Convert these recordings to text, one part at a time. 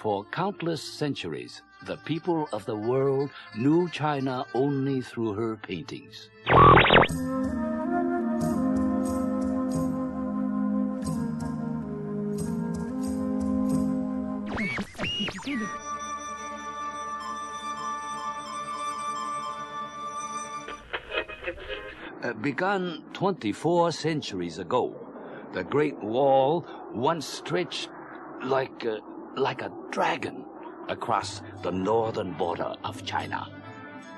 For countless centuries, the people of the world knew China only through her paintings. Begun 24 centuries ago, the Great Wall once stretched like a dragon across the northern border of China.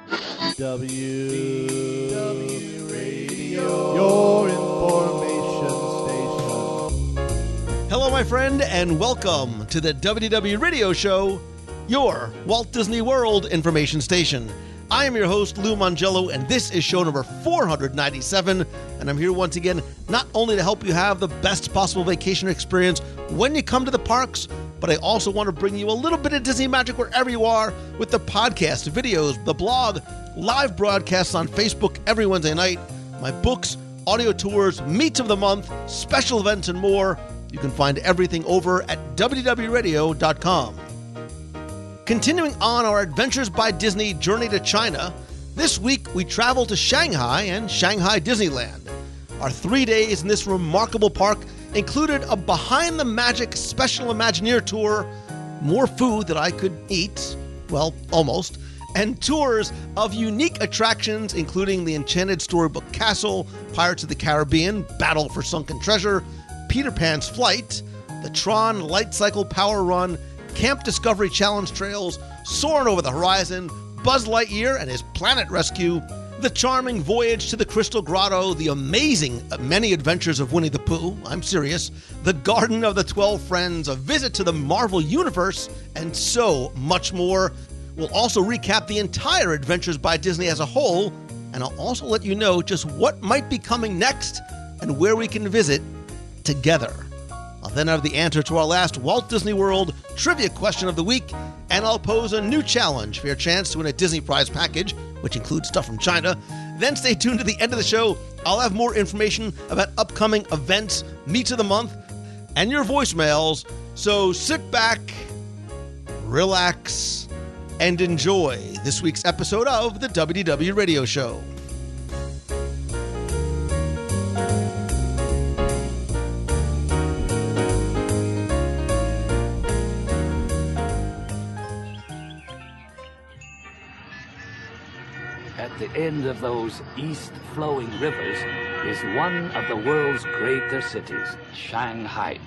WDW Radio, your information station. Hello, my friend, and welcome to the WDW Radio Show, your Walt Disney World information station. I am your host, Lou Mongello, and this is show number 497, and I'm here once again not only to help you have the best possible vacation experience when you come to the parks, but I also want to bring you a little bit of Disney magic wherever you are with the podcast, videos, the blog, live broadcasts on Facebook every Wednesday night, my books, audio tours, meets of the month, special events, and more. You can find everything over at wdwradio.com. Continuing on our Adventures by Disney journey to China, this week we travel to Shanghai and Shanghai Disneyland. Our 3 days in this remarkable park included a Behind the Magic Special Imagineer tour, more food that I could eat, well, almost, and tours of unique attractions including the Enchanted Storybook Castle, Pirates of the Caribbean, Battle for Sunken Treasure, Peter Pan's Flight, the TRON Lightcycle Power Run, Camp Discovery Challenge Trails, Soarin Over the Horizon, Buzz Lightyear and his Planet Rescue, the charming Voyage to the Crystal Grotto, the amazing Many Adventures of Winnie the Pooh, I'm serious, the Garden of the 12 Friends, a visit to the Marvel Universe, and so much more. We'll also recap the entire Adventures by Disney as a whole, and I'll also let you know just what might be coming next and where we can visit together. I'll then have the answer to our last Walt Disney World trivia question of the week, and I'll pose a new challenge for your chance to win a Disney Prize package, which includes stuff from China. Then stay tuned to the end of the show. I'll have more information about upcoming events, meets of the month, and your voicemails. So sit back, relax, and enjoy this week's episode of the WDW Radio Show. At the end of those east-flowing rivers is one of the world's greater cities, Shanghai.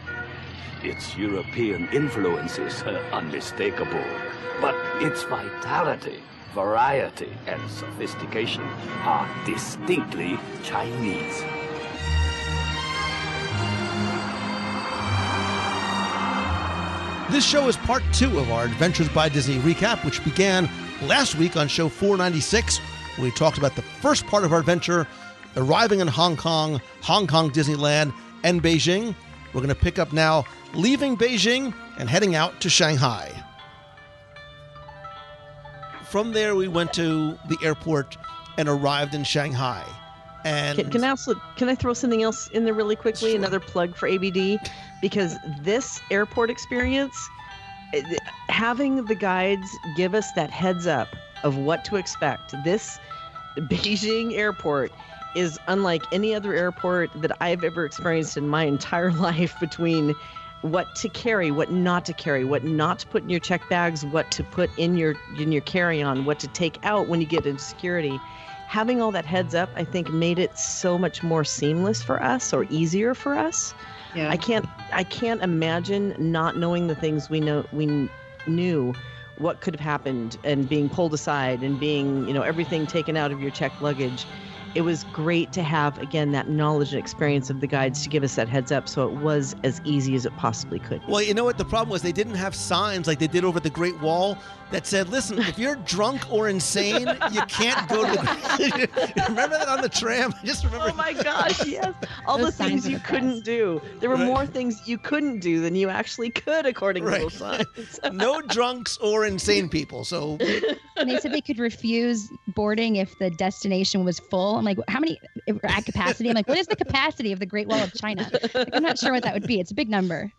Its European influences are unmistakable, but its vitality, variety, and sophistication are distinctly Chinese. This show is part 2 of our Adventures by Disney recap, which began last week on show 496. We talked about the first part of our adventure, arriving in Hong Kong Disneyland, and Beijing. We're going to pick up now, leaving Beijing and heading out to Shanghai. From there, we went to the airport and arrived in Shanghai. And Can I throw something else in there really quickly? Sure. Another plug for ABD, because this airport experience, having the guides give us that heads up of what to expect. This Beijing airport is unlike any other airport that I've ever experienced in my entire life, between what to carry, what not to carry, what not to put in your check bags, what to put in your carry-on, what to take out when you get into security. Having all that heads up, I think, made it so much more seamless for us, or easier for us. Yeah. I can't imagine not knowing the things we knew what could have happened, and being pulled aside and being, everything taken out of your checked luggage. It was great to have, again, that knowledge and experience of the guides to give us that heads up, so it was as easy as it possibly could. Well, you know what the problem was? They didn't have signs like they did over at the Great Wall that said, listen, if you're drunk or insane, you can't go to the... Remember that on the tram? I just remember... Oh my gosh, yes. All the things you couldn't do. There were more things you couldn't do than you actually could, according to those signs. No drunks or insane people, so... And they said they could refuse boarding if the destination was full. I'm like, how many at capacity? I'm like, what is the capacity of the Great Wall of China? Like, I'm not sure what that would be. It's a big number.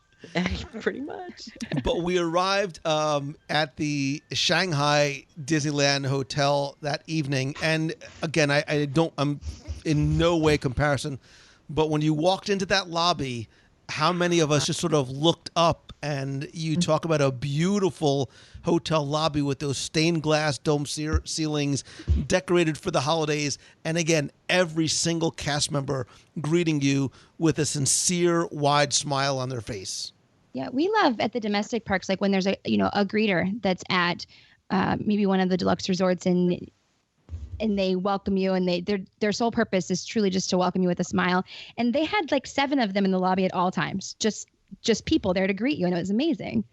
Pretty much. But we arrived at the Shanghai Disneyland Hotel that evening, and again, I'm in no way comparison, but when you walked into that lobby, how many of us just sort of looked up, and you talk about a beautiful hotel lobby with those stained glass dome ceilings decorated for the holidays, and again, every single cast member greeting you with a sincere, wide smile on their face. Yeah, we love at the domestic parks, like when there's a greeter that's at maybe one of the deluxe resorts, and they welcome you, and their sole purpose is truly just to welcome you with a smile. And they had like 7 of them in the lobby at all times, just people there to greet you, and it was amazing.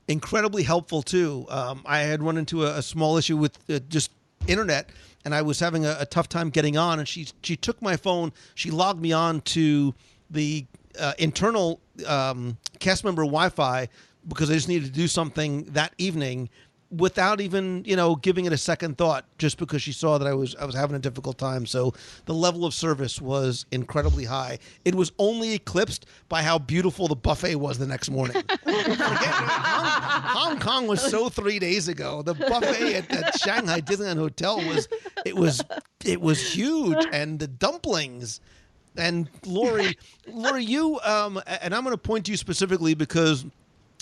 Incredibly helpful too. I had run into a small issue with just internet, and I was having a tough time getting on, and she took my phone, she logged me on to the internal cast member Wi-Fi because I just needed to do something that evening without even, giving it a second thought, just because she saw that I was having a difficult time. So the level of service was incredibly high. It was only eclipsed by how beautiful the buffet was the next morning. Hong Kong was so 3 days ago. The buffet at Shanghai Disneyland Hotel was huge, and the dumplings. And Lori, you and I'm going to point to you specifically because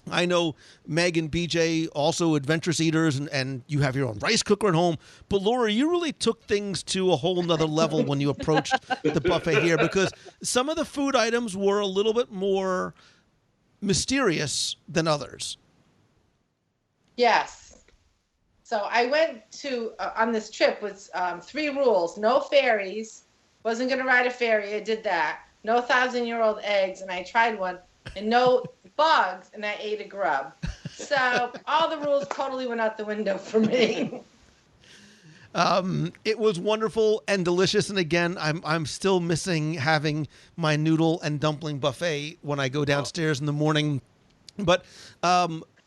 I know Meg and BJ also adventurous eaters, and you have your own rice cooker at home. But Lori, you really took things to a whole nother level when you approached the buffet here, because some of the food items were a little bit more mysterious than others. Yes. So I went to on this trip with 3 rules: no ferries. Wasn't going to ride a ferry. I did that. No 1,000-year-old eggs, and I tried one. And no bugs, and I ate a grub. So all the rules totally went out the window for me. It was wonderful and delicious. And again, I'm still missing having my noodle and dumpling buffet when I go downstairs in the morning. But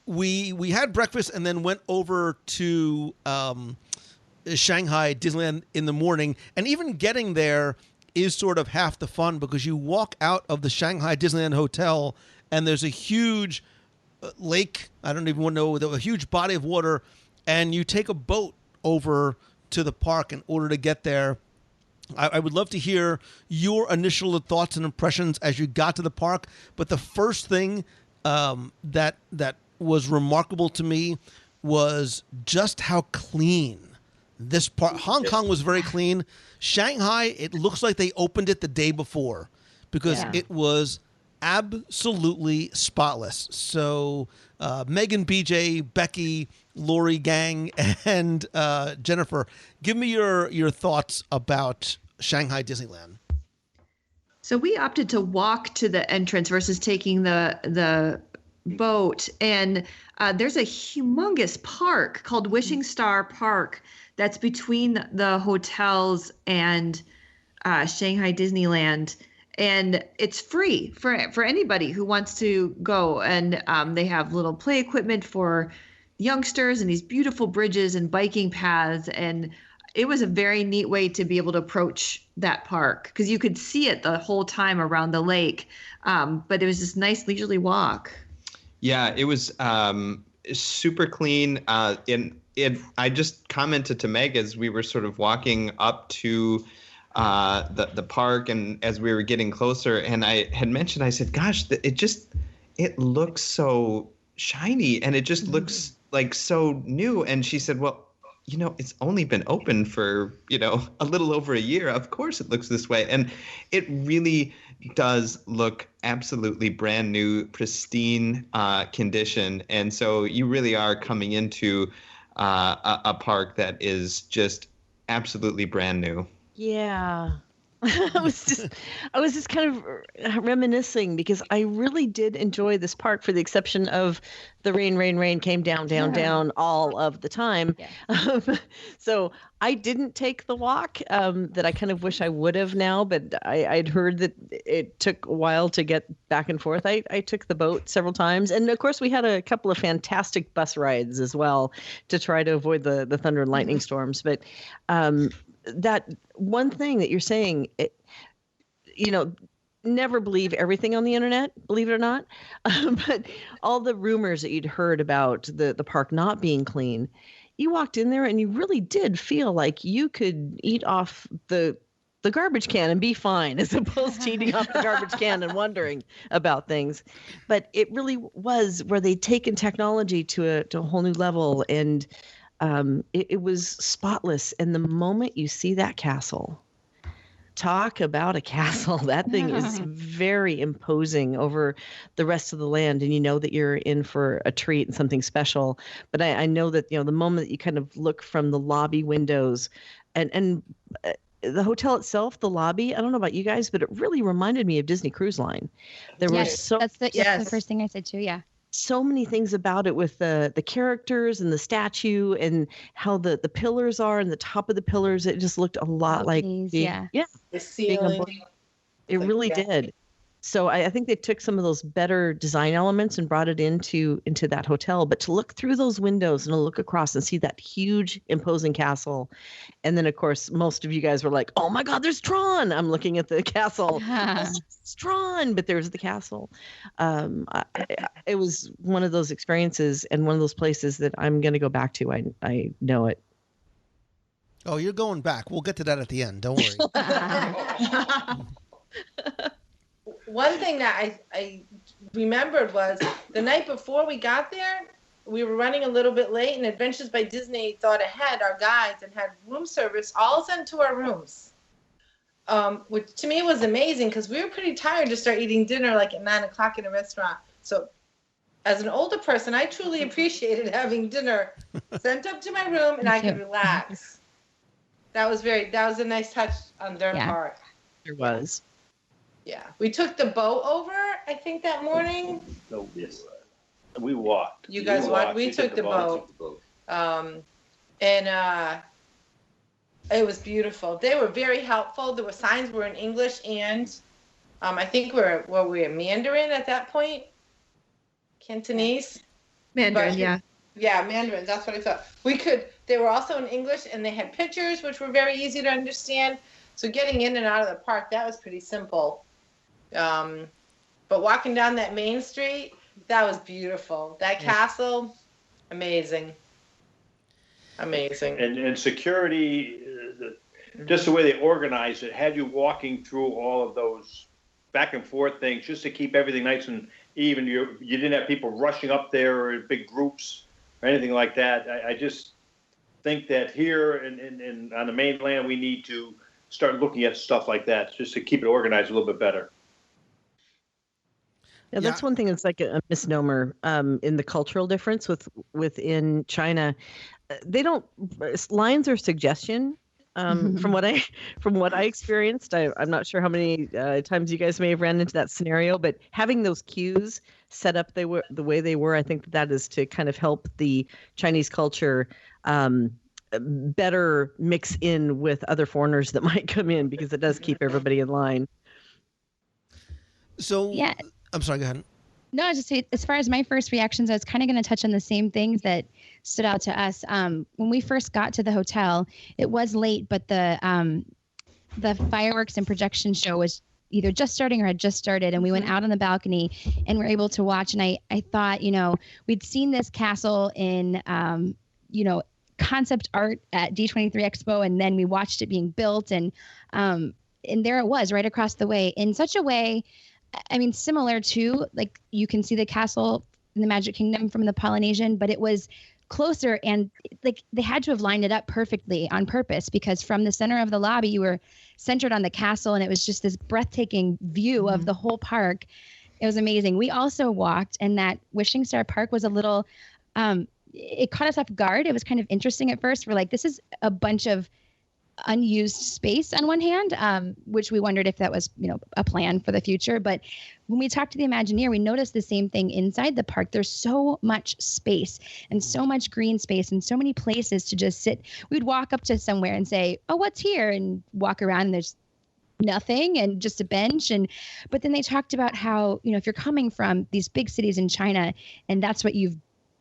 we had breakfast and then went over to Shanghai Disneyland in the morning, and even getting there is sort of half the fun, because you walk out of the Shanghai Disneyland Hotel and there's a huge lake, I don't even know, a huge body of water, and you take a boat over to the park in order to get there. I would love to hear your initial thoughts and impressions as you got to the park, but the first thing that was remarkable to me was just how clean this part. Hong Kong was very clean. Shanghai, it looks like they opened it the day before, because it was absolutely spotless. So Megan, BJ, Becky, Lori, gang, and Jennifer, give me your thoughts about Shanghai Disneyland. So we opted to walk to the entrance versus taking the boat, and there's a humongous park called Wishing Star Park that's between the hotels and Shanghai Disneyland, and it's free for anybody who wants to go. And they have little play equipment for youngsters and these beautiful bridges and biking paths, and it was a very neat way to be able to approach that park, because you could see it the whole time around the lake, but it was this nice leisurely walk. Yeah, it was super clean. I just commented to Meg as we were sort of walking up to the park, and as we were getting closer, and I had mentioned, I said, gosh, it looks so shiny, and it just looks like so new. And she said, well, it's only been open for, a little over a year. Of course it looks this way. And it really does look absolutely brand new, pristine condition. And so you really are coming into a park that is just absolutely brand new. Yeah. I was just kind of reminiscing, because I really did enjoy this park, for the exception of the rain came down all of the time. Yeah. So I didn't take the walk that I kind of wish I would have now, but I'd heard that it took a while to get back and forth. I took the boat several times. And of course we had a couple of fantastic bus rides as well to try to avoid the thunder and lightning storms. But that one thing that you're saying, never believe everything on the internet, believe it or not. But all the rumors that you'd heard about the park not being clean, you walked in there and you really did feel like you could eat off the garbage can and be fine, as opposed to eating off the garbage can and wondering about things. But it really was where they'd taken technology to a whole new level, and it was spotless. And the moment you see that castle, talk about a castle, that thing is very imposing over the rest of the land, and you know that you're in for a treat and something special. But I know that, the moment that you kind of look from the lobby windows and the hotel itself, the lobby, I don't know about you guys, but it really reminded me of Disney Cruise Line. There were that's the first thing I said too. Yeah. So many things about it with the characters and the statue and how the pillars are and the top of the pillars. It just looked a lot like the ceiling. It really did. So I think they took some of those better design elements and brought it into that hotel. But to look through those windows and to look across and see that huge, imposing castle. And then, of course, most of you guys were like, oh, my God, there's TRON. I'm looking at the castle. It's TRON, but there's the castle. It was one of those experiences and one of those places that I'm going to go back to. I know it. Oh, you're going back. We'll get to that at the end. Don't worry. One thing that I remembered was the night before we got there, we were running a little bit late, and Adventures by Disney thought ahead, our guides, and had room service all sent to our rooms, which to me was amazing because we were pretty tired to start eating dinner like at 9 o'clock in a restaurant. So as an older person, I truly appreciated having dinner sent up to my room and I could relax. That was a nice touch on their part. There was. Yeah, we took the boat over, I think, that morning. No, yes. We walked. You guys walked. We took the boat. And it was beautiful. They were very helpful. The signs were in English and I think we were Mandarin at that point? Cantonese? Mandarin, yeah. Yeah, Mandarin. That's what I thought. They were also in English, and they had pictures, which were very easy to understand. So getting in and out of the park, that was pretty simple. But walking down that main street, that was beautiful. That castle, amazing. Amazing. And security, just the way they organized it, had you walking through all of those back and forth things just to keep everything nice and even. You didn't have people rushing up there or big groups or anything like that. I just think that here and on the mainland, we need to start looking at stuff like that just to keep it organized a little bit better. Yeah, that's one thing that's like a misnomer in the cultural difference within China. They don't, lines are suggestion. From what I experienced, I'm not sure how many times you guys may have ran into that scenario, but having those queues set up the way they were, I think that is to kind of help the Chinese culture better mix in with other foreigners that might come in, because it does keep everybody in line. So yeah, I'm sorry, go ahead. No, I was just saying, as far as my first reactions, I was kind of going to touch on the same things that stood out to us. When we first got to the hotel, it was late, but the fireworks and projection show was either just starting or had just started, and we went out on the balcony and were able to watch. And I thought, we'd seen this castle in, concept art at D23 Expo, and then we watched it being built, and there it was right across the way in such a way. I mean, similar to, like, you can see the castle in the Magic Kingdom from the Polynesian, but it was closer, and like they had to have lined it up perfectly on purpose, because from the center of the lobby, you were centered on the castle, and it was just this breathtaking view of the whole park. It was amazing. We also walked, and that Wishing Star Park was a little, it caught us off guard. It was kind of interesting at first. We're like, this is a bunch of unused space on one hand, which we wondered if that was, a plan for the future. But when we talked to the Imagineer, we noticed the same thing inside the park. There's so much space and so much green space and so many places to just sit. We'd walk up to somewhere and say, oh, what's here? And walk around, and there's nothing and just a bench. But then they talked about how, if you're coming from these big cities in China and that's what you've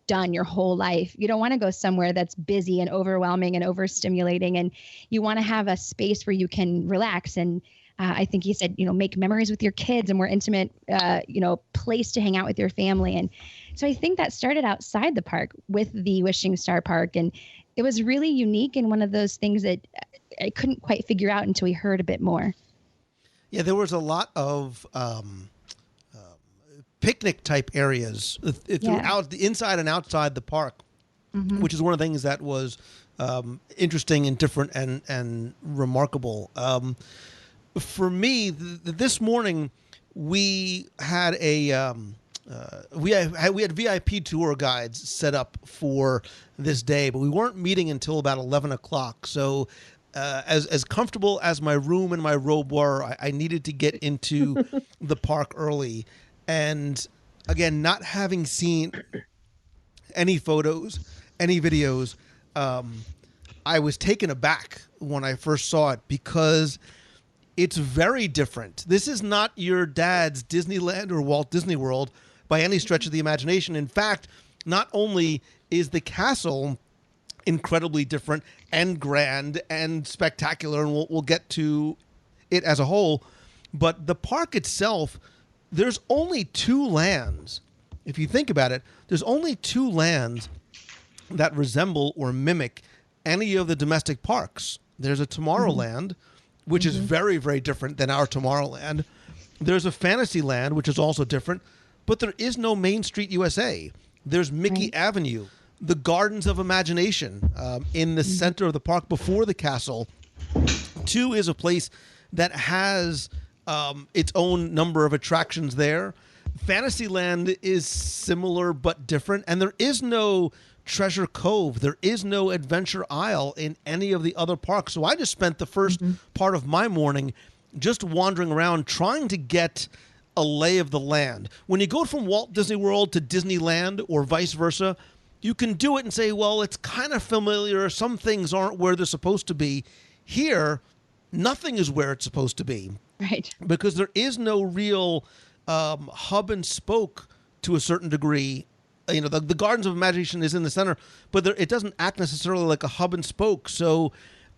done your whole life, you don't want to go somewhere that's busy and overwhelming and overstimulating, and you want to have a space where you can relax. And I think he said, make memories with your kids, a more intimate, place to hang out with your family. And so I think that started outside the park with the Wishing Star Park. And it was really unique and one of those things that I couldn't quite figure out until we heard a bit more. Yeah, there was a lot of picnic type areas throughout the inside and outside the park, which is one of the things that was interesting and different and remarkable. For me, this morning we had we had VIP tour guides set up for this day, but we weren't meeting until about 11 o'clock. So as comfortable as my room and my robe were, I needed to get into the park early. And again, not having seen any photos, any videos, I was taken aback when I first saw it because it's very different. This is not your dad's Disneyland or Walt Disney World by any stretch of the imagination. In fact, not only is the castle incredibly different and grand and spectacular, and we'll get to it as a whole, but the park itself, there's only two lands. If you think about it, there's only two lands that resemble or mimic any of the domestic parks. There's a Tomorrowland, which is very, very different than our Tomorrowland. There's a Fantasyland, which is also different, but there is no Main Street USA. There's Mickey Avenue, the Gardens of Imagination in the center of the park before the castle. Two is a place that has its own number of attractions there. Fantasyland is similar but different, and there is no Treasure Cove. There is no Adventure Isle in any of the other parks. So I just spent the first part of my morning just wandering around trying to get a lay of the land. When you go from Walt Disney World to Disneyland or vice versa, you can do it and say, well, it's kind of familiar. Some things aren't where they're supposed to be. Here, nothing is where it's supposed to be. Right. Because there is no real hub and spoke to a certain degree. The Gardens of Imagination is in the center, but it doesn't act necessarily like a hub and spoke. So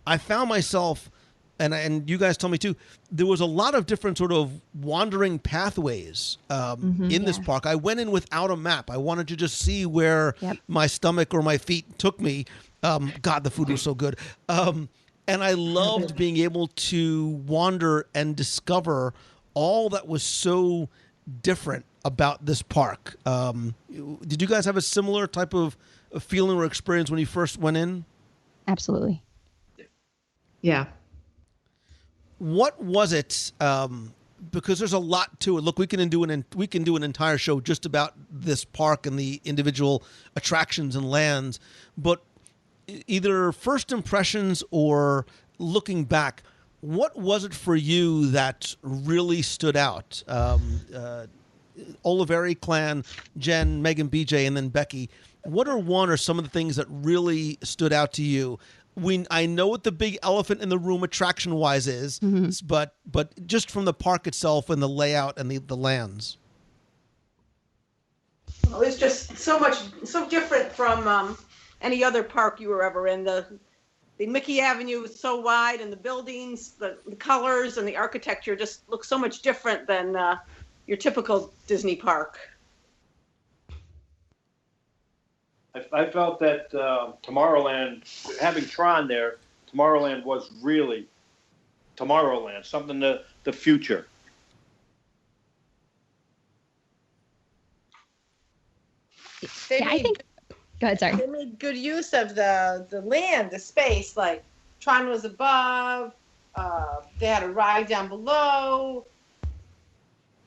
I found myself, and you guys told me too, there was a lot of different sort of wandering pathways in this park. I went in without a map. I wanted to just see where my stomach or my feet took me. God, the food was so good. And I loved being able to wander and discover all that was so different about this park. Did you guys have a similar type of feeling or experience when you first went in? Absolutely. Yeah. What was it? Because there's a lot to it. Look, we can do an entire show just about this park and the individual attractions and lands. But either first impressions or looking back, what was it for you that really stood out? Oliveri clan, Jen, Megan, BJ, and then Becky. What are one or some of the things that really stood out to you? I know what the big elephant in the room attraction-wise is, but just from the park itself and the layout and the lands. Well, it's just so different from any other park you were ever in. The Mickey Avenue is so wide, and the buildings, the colors, and the architecture just look so much different than your typical Disney park. I felt that Tomorrowland, having TRON there, Tomorrowland was really Tomorrowland, something the future. I think. Go ahead, sorry. They made good use of the land, the space. Like TRON was above. They had a ride down below.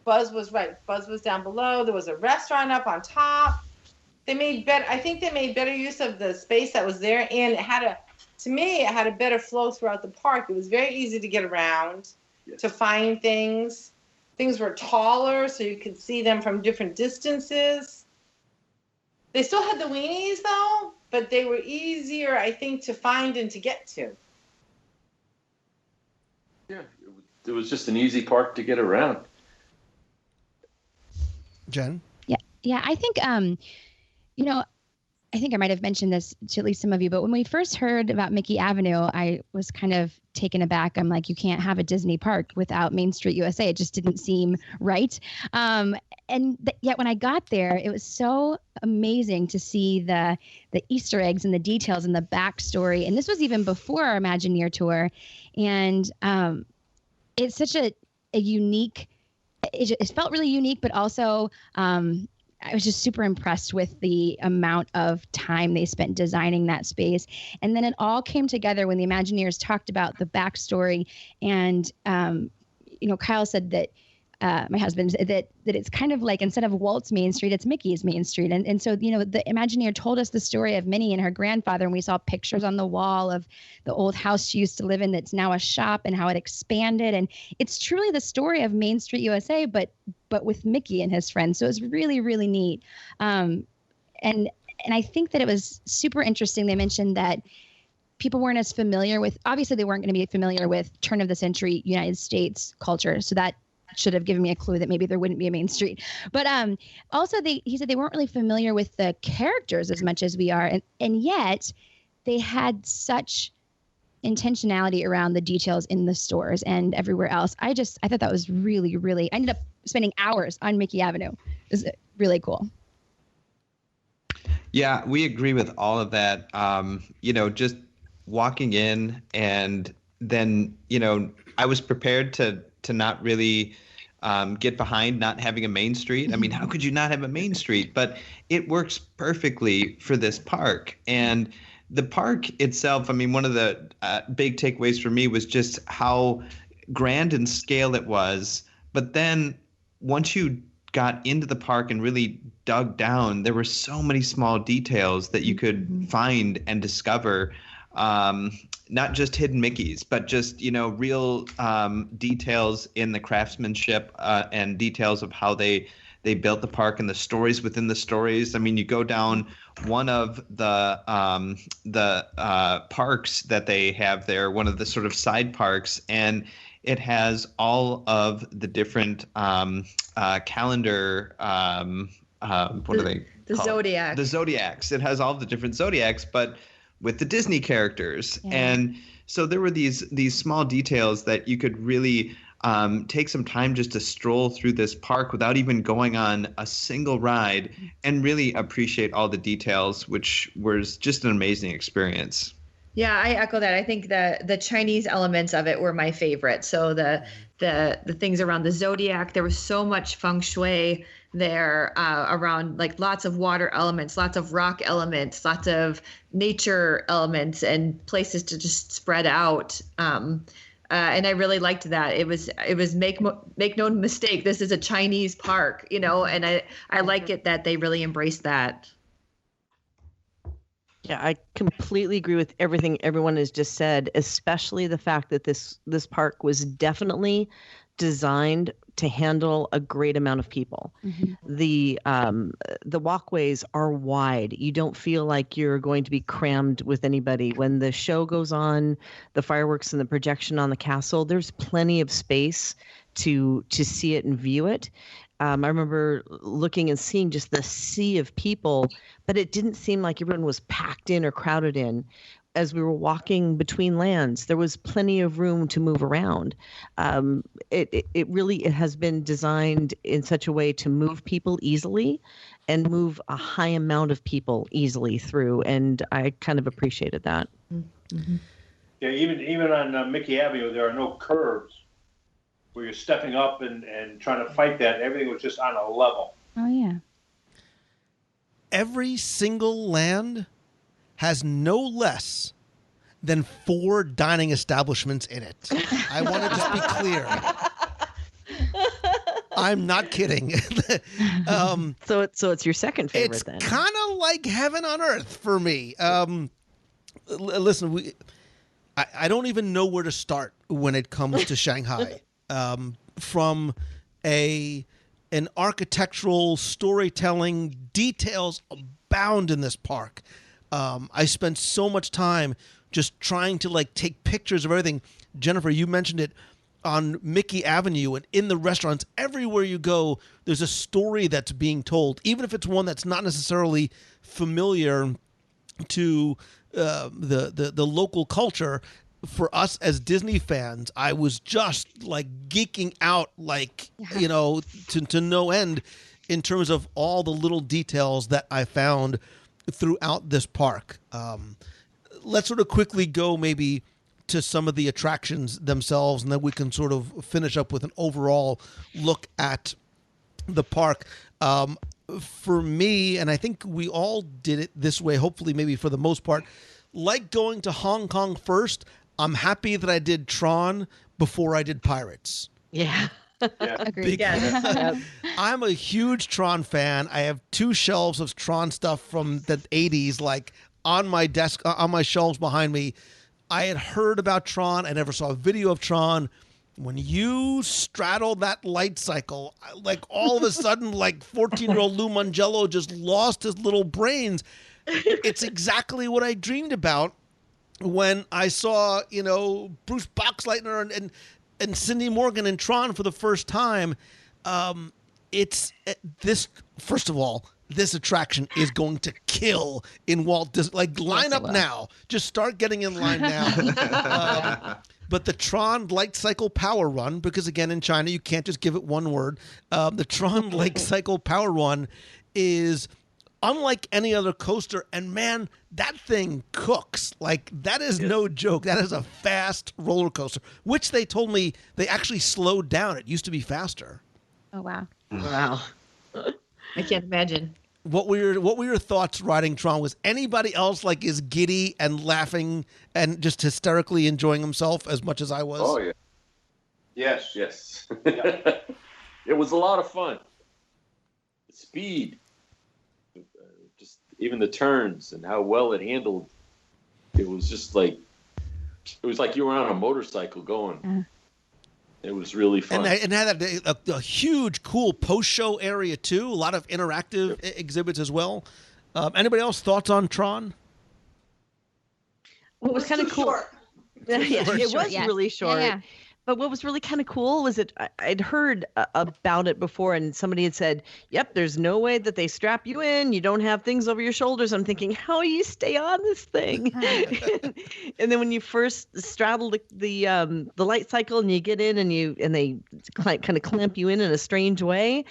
Buzz was down below. There was a restaurant up on top. I think they made better use of the space that was there, and it had a better flow throughout the park. It was very easy to get around, to find things. Things were taller, so you could see them from different distances. They still had the weenies, though, but they were easier, I think, to find and to get to. Yeah, it was just an easy park to get around. Jen? Yeah, I think, I I think I might have mentioned this to at least some of you, but when we first heard about Mickey Avenue, I was kind of taken aback. I'm like, you can't have a Disney park without Main Street USA. It just didn't seem right. Yet when I got there, it was so amazing to see the Easter eggs and the details and the backstory. And this was even before our Imagineer tour. And it's such a unique, it felt really unique, but also I was just super impressed with the amount of time they spent designing that space. And then it all came together when the Imagineers talked about the backstory. And, Kyle said that, my husband, that it's kind of like, instead of Walt's Main Street, it's Mickey's Main Street. And so, the Imagineer told us the story of Minnie and her grandfather, and we saw pictures on the wall of the old house she used to live in that's now a shop and how it expanded. And it's truly the story of Main Street USA, but with Mickey and his friends. So it was really, really neat. And I think that it was super interesting. They mentioned that people weren't as familiar with, obviously they weren't going to be familiar with turn of the century United States culture. So that should have given me a clue that maybe there wouldn't be a Main Street. But also he said they weren't really familiar with the characters as much as we are. And yet they had such intentionality around the details in the stores and everywhere else. I thought that was really, really, I ended up spending hours on Mickey Avenue. It was really cool. Yeah, we agree with all of that. Just walking in, and then, I was prepared to not really get behind not having a Main Street. I mean, how could you not have a Main Street? But it works perfectly for this park. And the park itself, I mean, one of the big takeaways for me was just how grand in scale it was. But then once you got into the park and really dug down, there were so many small details that you could find and discover. Not just hidden Mickeys, but just, real details in the craftsmanship and details of how they built the park and the stories within the stories. I mean, you go down one of the parks that they have there, one of the sort of side parks, and it has all of the different calendar. What are they? The called? Zodiac. The Zodiacs. It has all the different Zodiacs, but with the Disney characters. Yeah. And so there were these small details that you could really take some time just to stroll through this park without even going on a single ride and really appreciate all the details, which was just an amazing experience. Yeah, I echo that. I think the Chinese elements of it were my favorite. So the things around the Zodiac, there was so much feng shui there around, like, lots of water elements, lots of rock elements, lots of nature elements, and places to just spread out. And I really liked that. It was make no mistake, this is a Chinese park, and I like it that they really embraced that. Yeah, I completely agree with everything everyone has just said, especially the fact that this park was definitely designed to handle a great amount of people. Mm-hmm. The walkways are wide. You don't feel like you're going to be crammed with anybody. When the show goes on, the fireworks and the projection on the castle, there's plenty of space to see it and view it. I remember looking and seeing just the sea of people, but it didn't seem like everyone was packed in or crowded in. As we were walking between lands, there was plenty of room to move around. It really has been designed in such a way to move people easily and move a high amount of people easily through. And I kind of appreciated that. Mm-hmm. Yeah, even on Mickey Avenue, there are no curves where you're stepping up and trying to fight that. Everything was just on a level. Oh, yeah. Every single land has no less than 4 dining establishments in it. I want to just be clear. I'm not kidding. So it's your second favorite then. It's kind of like heaven on earth for me. Listen, I don't even know where to start when it comes to Shanghai. From an architectural storytelling, details abound in this park. I spent so much time just trying to take pictures of everything. Jennifer, you mentioned it on Mickey Avenue and in the restaurants. Everywhere you go, there's a story that's being told, even if it's one that's not necessarily familiar to the local culture. For us as Disney fans, I was just like geeking out, like, you know, to no end in terms of all the little details that I found throughout this park. Let's sort of quickly go maybe to some of the attractions themselves, and then we can sort of finish up with an overall look at the park. For me, and I think we all did it this way, hopefully maybe for the most part, like going to Hong Kong first, I'm happy that I did Tron before I did Pirates. Yeah. Agreed. Because I'm a huge Tron fan. I have 2 shelves of Tron stuff from the 80s, like on my desk, on my shelves behind me. I had heard about Tron. I never saw a video of Tron. When you straddle that light cycle, like all of a sudden, like 14-year-old Lou Mangello just lost his little brains. It's exactly what I dreamed about when I saw, you know, Bruce Boxleitner and Cindy Morgan in Tron for the first time. It's this, first of all, this attraction is going to kill in Walt Disney. Like, line up now. Just start getting in line now. But the TRON Lightcycle Power Run, because again, in China, you can't just give it one word. The TRON Lightcycle Power Run is unlike any other coaster. And man, that thing cooks. Like, that is no joke. That is a fast roller coaster, which they told me they actually slowed down. It used to be faster. Oh, wow. Wow. I can't imagine. What were your thoughts riding Tron? Was anybody else like as giddy and laughing and just hysterically enjoying himself as much as I was? Oh, yeah. Yes. It was a lot of fun. The speed, just even the turns and how well it handled. It was just like, it was like you were on a motorcycle going. It was really fun. And had a huge, cool post-show area, too. A lot of interactive exhibits as well. Anybody else thoughts on Tron? What was kind of cool? Short. It was yes. really short. Yeah. But what was really kind of cool was I'd heard about it before, and somebody had said, yep, there's no way that they strap you in. You don't have things over your shoulders. I'm thinking, how do you stay on this thing? And then when you first straddle the light cycle and you get in and they kind of clamp you in a strange way,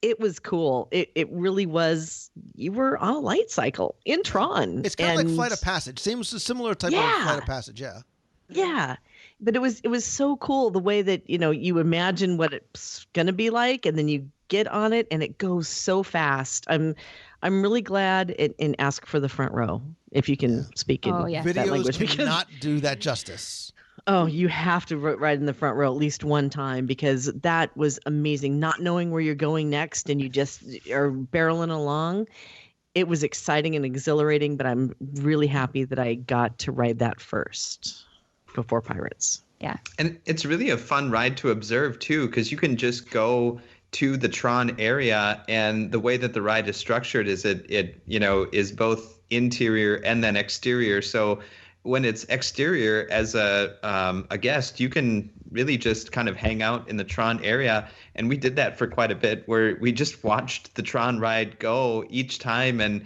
it was cool. It really was. You were on a light cycle in Tron. It's kind of like Flight of Passage. Seems a similar type of Flight of Passage, yeah. Yeah. But it was so cool the way that, you know, you imagine what it's going to be like, and then you get on it and it goes so fast. I'm really glad and ask for the front row if you can speak in that language. Videos cannot do that justice. Oh, you have to ride in the front row at least one time, because that was amazing. Not knowing where you're going next and you just are barreling along. It was exciting and exhilarating, but I'm really happy that I got to ride that first before Pirates. Yeah. And it's really a fun ride to observe too, because you can just go to the Tron area, and the way that the ride is structured is it you know, is both interior and then exterior. So when it's exterior, as a guest, you can really just kind of hang out in the Tron area. And we did that for quite a bit, where we just watched the Tron ride go each time, and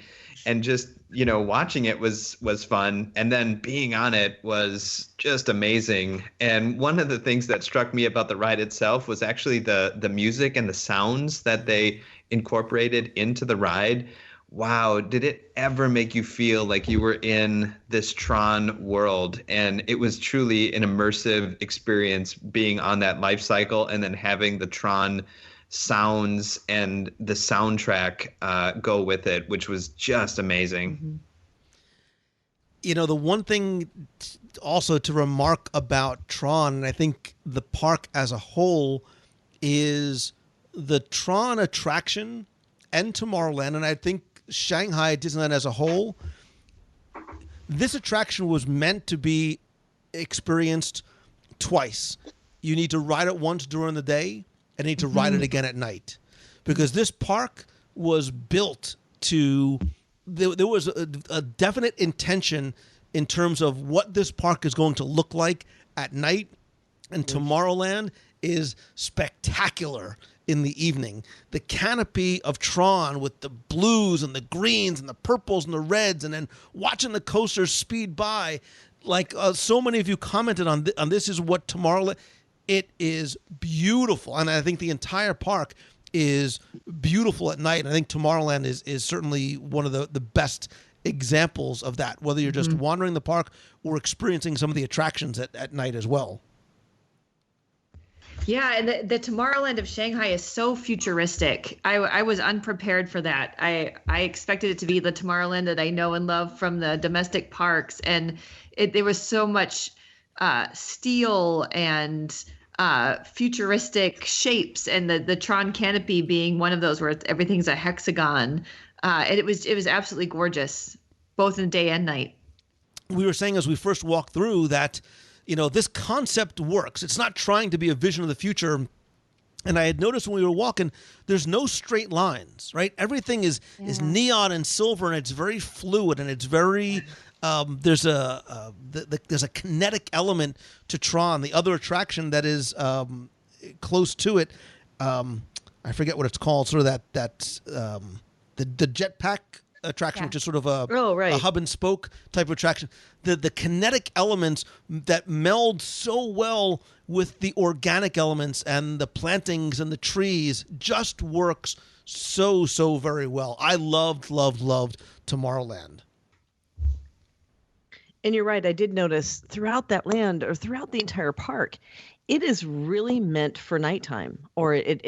just, you know, watching it was fun, and then being on it was just amazing. And one of the things that struck me about the ride itself was actually the music and the sounds that they incorporated into the ride. Wow, did it ever make you feel like you were in this Tron world? And it was truly an immersive experience being on that life cycle, and then having the Tron sounds and the soundtrack go with it, which was just amazing. Mm-hmm. You know, the one thing also to remark about Tron, and I think the park as a whole, is the Tron attraction and Tomorrowland, and I think Shanghai Disneyland as a whole, this attraction was meant to be experienced twice. You need to ride it once during the day, and need to ride it again at night, because this park was built to. There was a definite intention in terms of what this park is going to look like at night, and Tomorrowland is spectacular in the evening. The canopy of Tron with the blues and the greens and the purples and the reds, and then watching the coasters speed by. Like so many of you commented on this is what Tomorrowland. It is beautiful, and I think the entire park is beautiful at night. And I think Tomorrowland is certainly one of the best examples of that, whether you're just wandering the park or experiencing some of the attractions at night as well. Yeah, and the Tomorrowland of Shanghai is so futuristic. I was unprepared for that. I expected it to be the Tomorrowland that I know and love from the domestic parks, and there was so much steel and futuristic shapes, and the Tron canopy being one of those where everything's a hexagon. And it was absolutely gorgeous, both in day and night. We were saying as we first walked through that, this concept works. It's not trying to be a vision of the future. And I had noticed when we were walking, there's no straight lines, right? Everything is neon and silver, and it's very fluid, and it's very there's a kinetic element to Tron. The other attraction that is close to it, I forget what it's called, sort of the jetpack attraction, which is sort of a hub and spoke type of attraction. The kinetic elements that meld so well with the organic elements and the plantings and the trees just works so very well. I loved Tomorrowland. And you're right. I did notice throughout that land, or throughout the entire park, it is really meant for nighttime, or it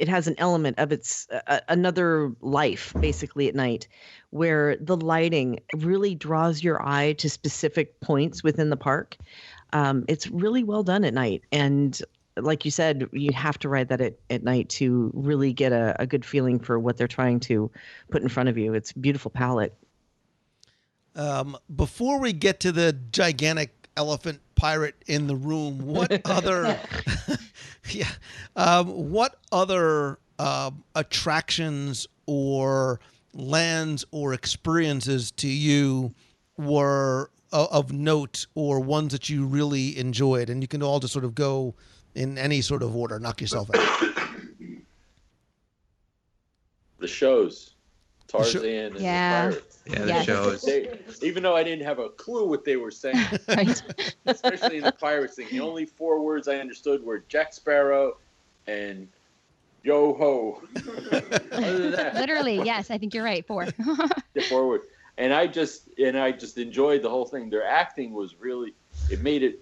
has an element of its another life basically at night, where the lighting really draws your eye to specific points within the park. It's really well done at night. And like you said, you have to ride that at night to really get a good feeling for what they're trying to put in front of you. It's a beautiful palette. Before we get to the gigantic elephant pirate in the room, what other what other attractions or lands or experiences to you were of note, or ones that you really enjoyed? And you can all just sort of go in any sort of order, knock yourself out. The shows, Tarzan and the Pirates. Yeah, the shows. Even though I didn't have a clue what they were saying, especially in the Pirates thing, the only 4 words I understood were Jack Sparrow and yo ho. Other than that, literally, yes, I think you're right. 4. The forward, and I just enjoyed the whole thing. Their acting was really, it made it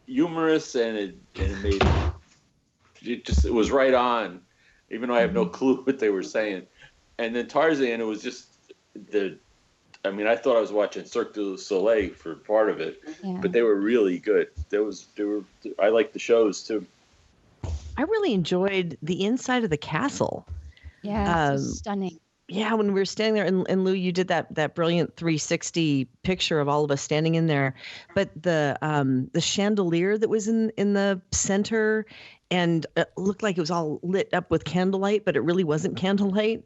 humorous, and it made it was right on, even though I have no clue what they were saying. And then Tarzan, it was just I thought I was watching Cirque du Soleil for part of it, but they were really good. I liked the shows too. I really enjoyed the inside of the castle. Yeah, stunning. Yeah, when we were standing there, and Lou, you did that brilliant 360 picture of all of us standing in there. But the chandelier that was in the center, and it looked like it was all lit up with candlelight, but it really wasn't candlelight.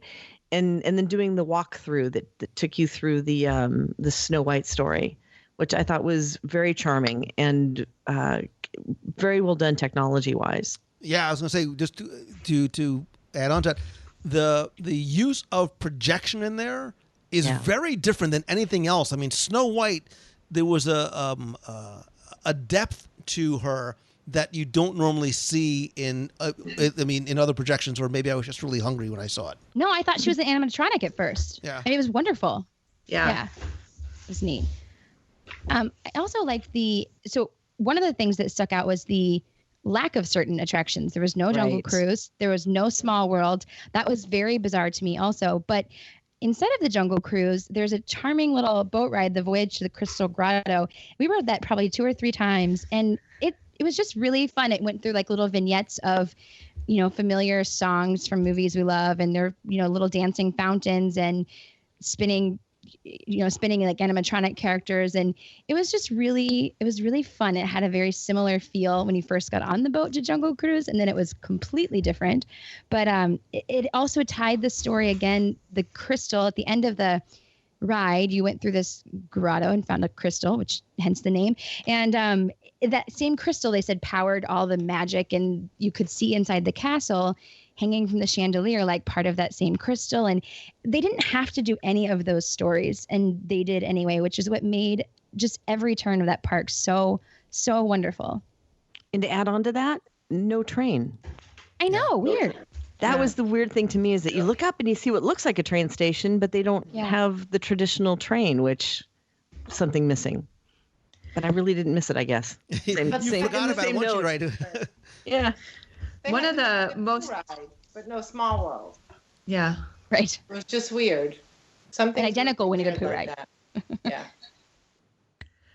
And then doing the walkthrough that took you through the Snow White story, which I thought was very charming and very well done technology wise. Yeah, I was going to say, just to add on to that, the use of projection in there is very different than anything else. I mean, Snow White, there was a depth to her that you don't normally see in other projections, or maybe I was just really hungry when I saw it. No, I thought she was an animatronic at first. Yeah. And it was wonderful. Yeah. It was neat. I also liked so one of the things that stuck out was the lack of certain attractions. There was no Jungle Cruise. There was no Small World. That was very bizarre to me also. But instead of the Jungle Cruise, there's a charming little boat ride, the Voyage to the Crystal Grotto. We rode that probably 2 or 3 times, and it was just really fun. It went through like little vignettes of, familiar songs from movies we love, and there, little dancing fountains and spinning like animatronic characters. And it was really fun. It had a very similar feel when you first got on the boat to Jungle Cruise, and then it was completely different. But it also tied the story again, the crystal at the end of the ride, you went through this grotto and found a crystal, which hence the name. And that same crystal, they said, powered all the magic, and you could see inside the castle hanging from the chandelier, like part of that same crystal. And they didn't have to do any of those stories, and they did anyway, which is what made just every turn of that park so wonderful. And to add on to that, no train. I know, weird. That was the weird thing to me, is that you look up and you see what looks like a train station, but they don't have the traditional train, which something missing. But I really didn't miss it, I guess. You forgot about it once you write it. Yeah. One of the most ride, but no Small World. Yeah. Right. It was just weird. Something An identical Winnie the Pooh like ride. that. Yeah.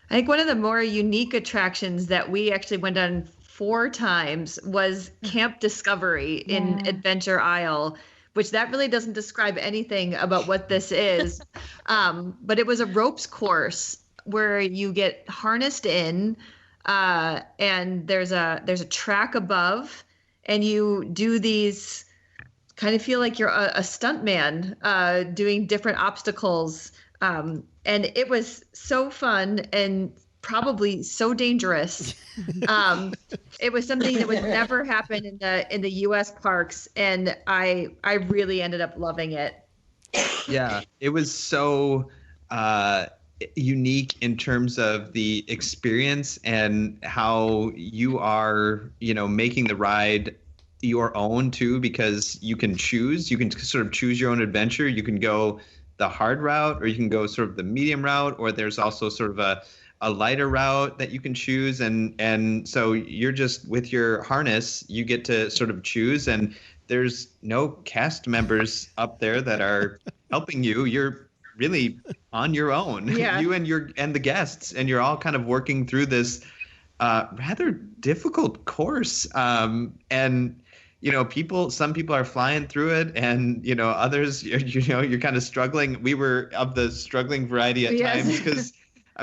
I think one of the more unique attractions that we actually went on 4 times was Camp Discovery in Adventure Isle, which that really doesn't describe anything about what this is. But it was a ropes course where you get harnessed in, and there's a track above, and you do these, kind of feel like you're a stuntman doing different obstacles. And it was so fun and probably so dangerous. It was something that would never happen in the U.S. parks, and I really ended up loving it. Yeah, it was so unique in terms of the experience and how you are, making the ride your own too, because you can sort of choose your own adventure. You can go the hard route, or you can go sort of the medium route, or there's also sort of a lighter route that you can choose. And so you're just, with your harness, you get to sort of choose, and there's no cast members up there that are helping you. You're really on your own. Yeah. You and the guests, and you're all kind of working through this rather difficult course. And some people are flying through it, and others, you're kind of struggling. We were of the struggling variety at times, because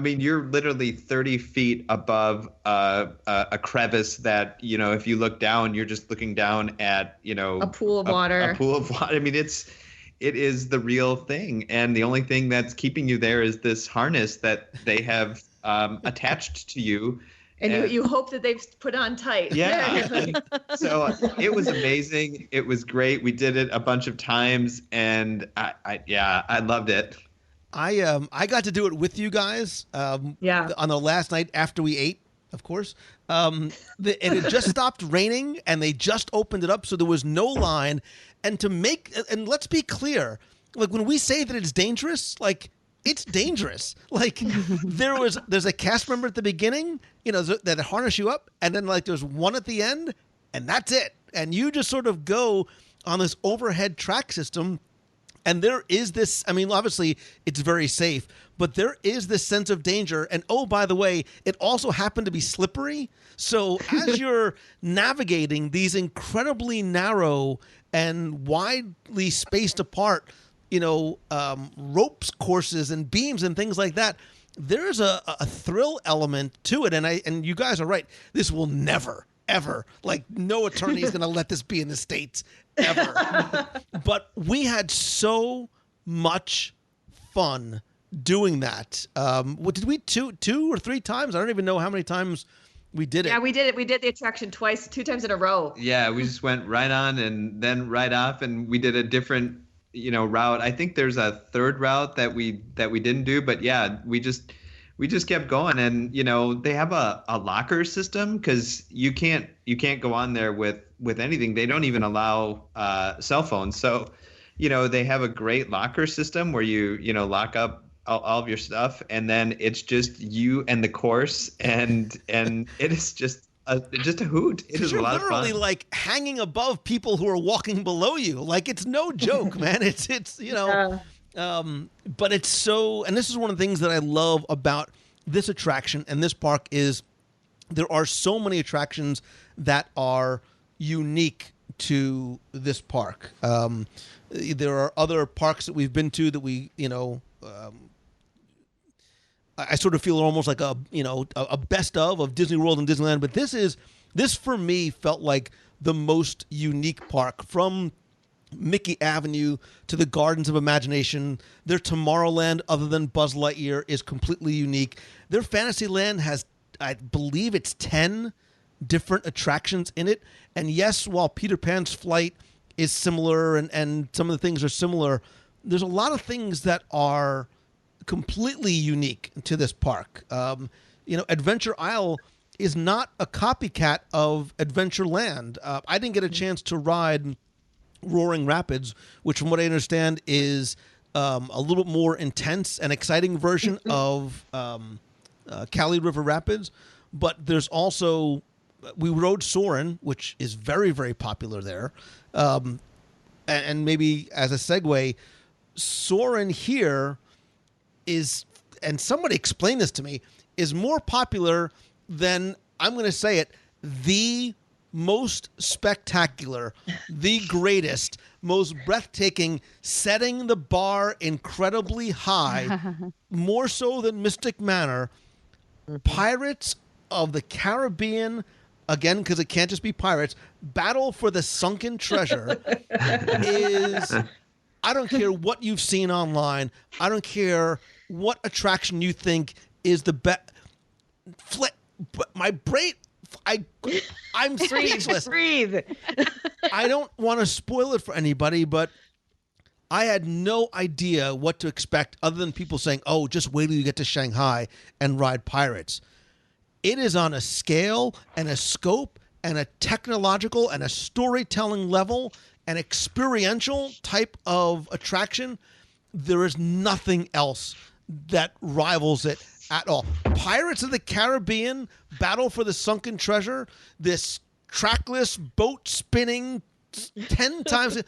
you're literally 30 feet above a crevice that, if you look down, you're just looking down at, a pool of water. A pool of water. It is the real thing. And the only thing that's keeping you there is this harness that they have attached to you. And you hope that they've put on tight. Yeah. So it was amazing. It was great. We did it a bunch of times, and I loved it. I got to do it with you guys. On the last night after we ate, of course. And it just stopped raining, and they just opened it up, so there was no line. And let's be clear, like, when we say that it's dangerous, like, it's dangerous. Like, there's a cast member at the beginning, that harness you up, and then like there's one at the end, and that's it. And you just sort of go on this overhead track system, and there is this, obviously it's very safe, but there is this sense of danger. And oh, by the way, it also happened to be slippery. So as you're navigating these incredibly narrow and widely spaced apart, ropes courses and beams and things like that, there's a thrill element to it. And you guys are right. This will never, ever, like, no attorney is going to let this be in the States ever. But we had so much fun doing that. Did we two or 3 times? I don't even know how many times we did it. Yeah, we did it. We did the attraction 2 times in a row. Yeah, we just went right on and then right off, and we did a different route. I think there's a 3rd route that we didn't do, but yeah, we just kept going. And they have a locker system, because you can't go on there with anything. They don't even allow cell phones. So they have a great locker system where you lock up all of your stuff, and then it's just you and the course, and it is just a hoot. It is a lot of fun. You're literally like hanging above people who are walking below you. Like, it's no joke, man. It's but it's so, and this is one of the things that I love about this attraction and this park, is there are so many attractions that are unique to this park. There are other parks that we've been to that we, I sort of feel almost like a best of Disney World and Disneyland, but this for me felt like the most unique park, from Mickey Avenue to the Gardens of Imagination. Their Tomorrowland, other than Buzz Lightyear, is completely unique. Their Fantasyland has, I believe it's 10 different attractions in it. And yes, while Peter Pan's flight is similar and some of the things are similar, there's a lot of things that are completely unique to this park. Adventure Isle is not a copycat of Adventureland. I didn't get a chance to ride Roaring Rapids, which from what I understand is a little bit more intense and exciting version of Cali River Rapids. But there's also, we rode Soarin', which is very, very popular there. And maybe as a segue, Soarin' here is, and somebody explained this to me, is more popular than, I'm going to say it, the most spectacular, the greatest, most breathtaking, setting the bar incredibly high, more so than Mystic Manor, Pirates of the Caribbean, again, because it can't just be pirates, Battle for the Sunken Treasure is, I don't care what you've seen online, I don't care what attraction you think is the best. My brain, I'm speechless. Breathe. I don't want to spoil it for anybody, but I had no idea what to expect other than people saying, oh, just wait till you get to Shanghai and ride Pirates. It is on a scale and a scope and a technological and a storytelling level and experiential type of attraction. There is nothing else that rivals it at all. Pirates of the Caribbean, Battle for the Sunken Treasure, this trackless boat spinning 10 times,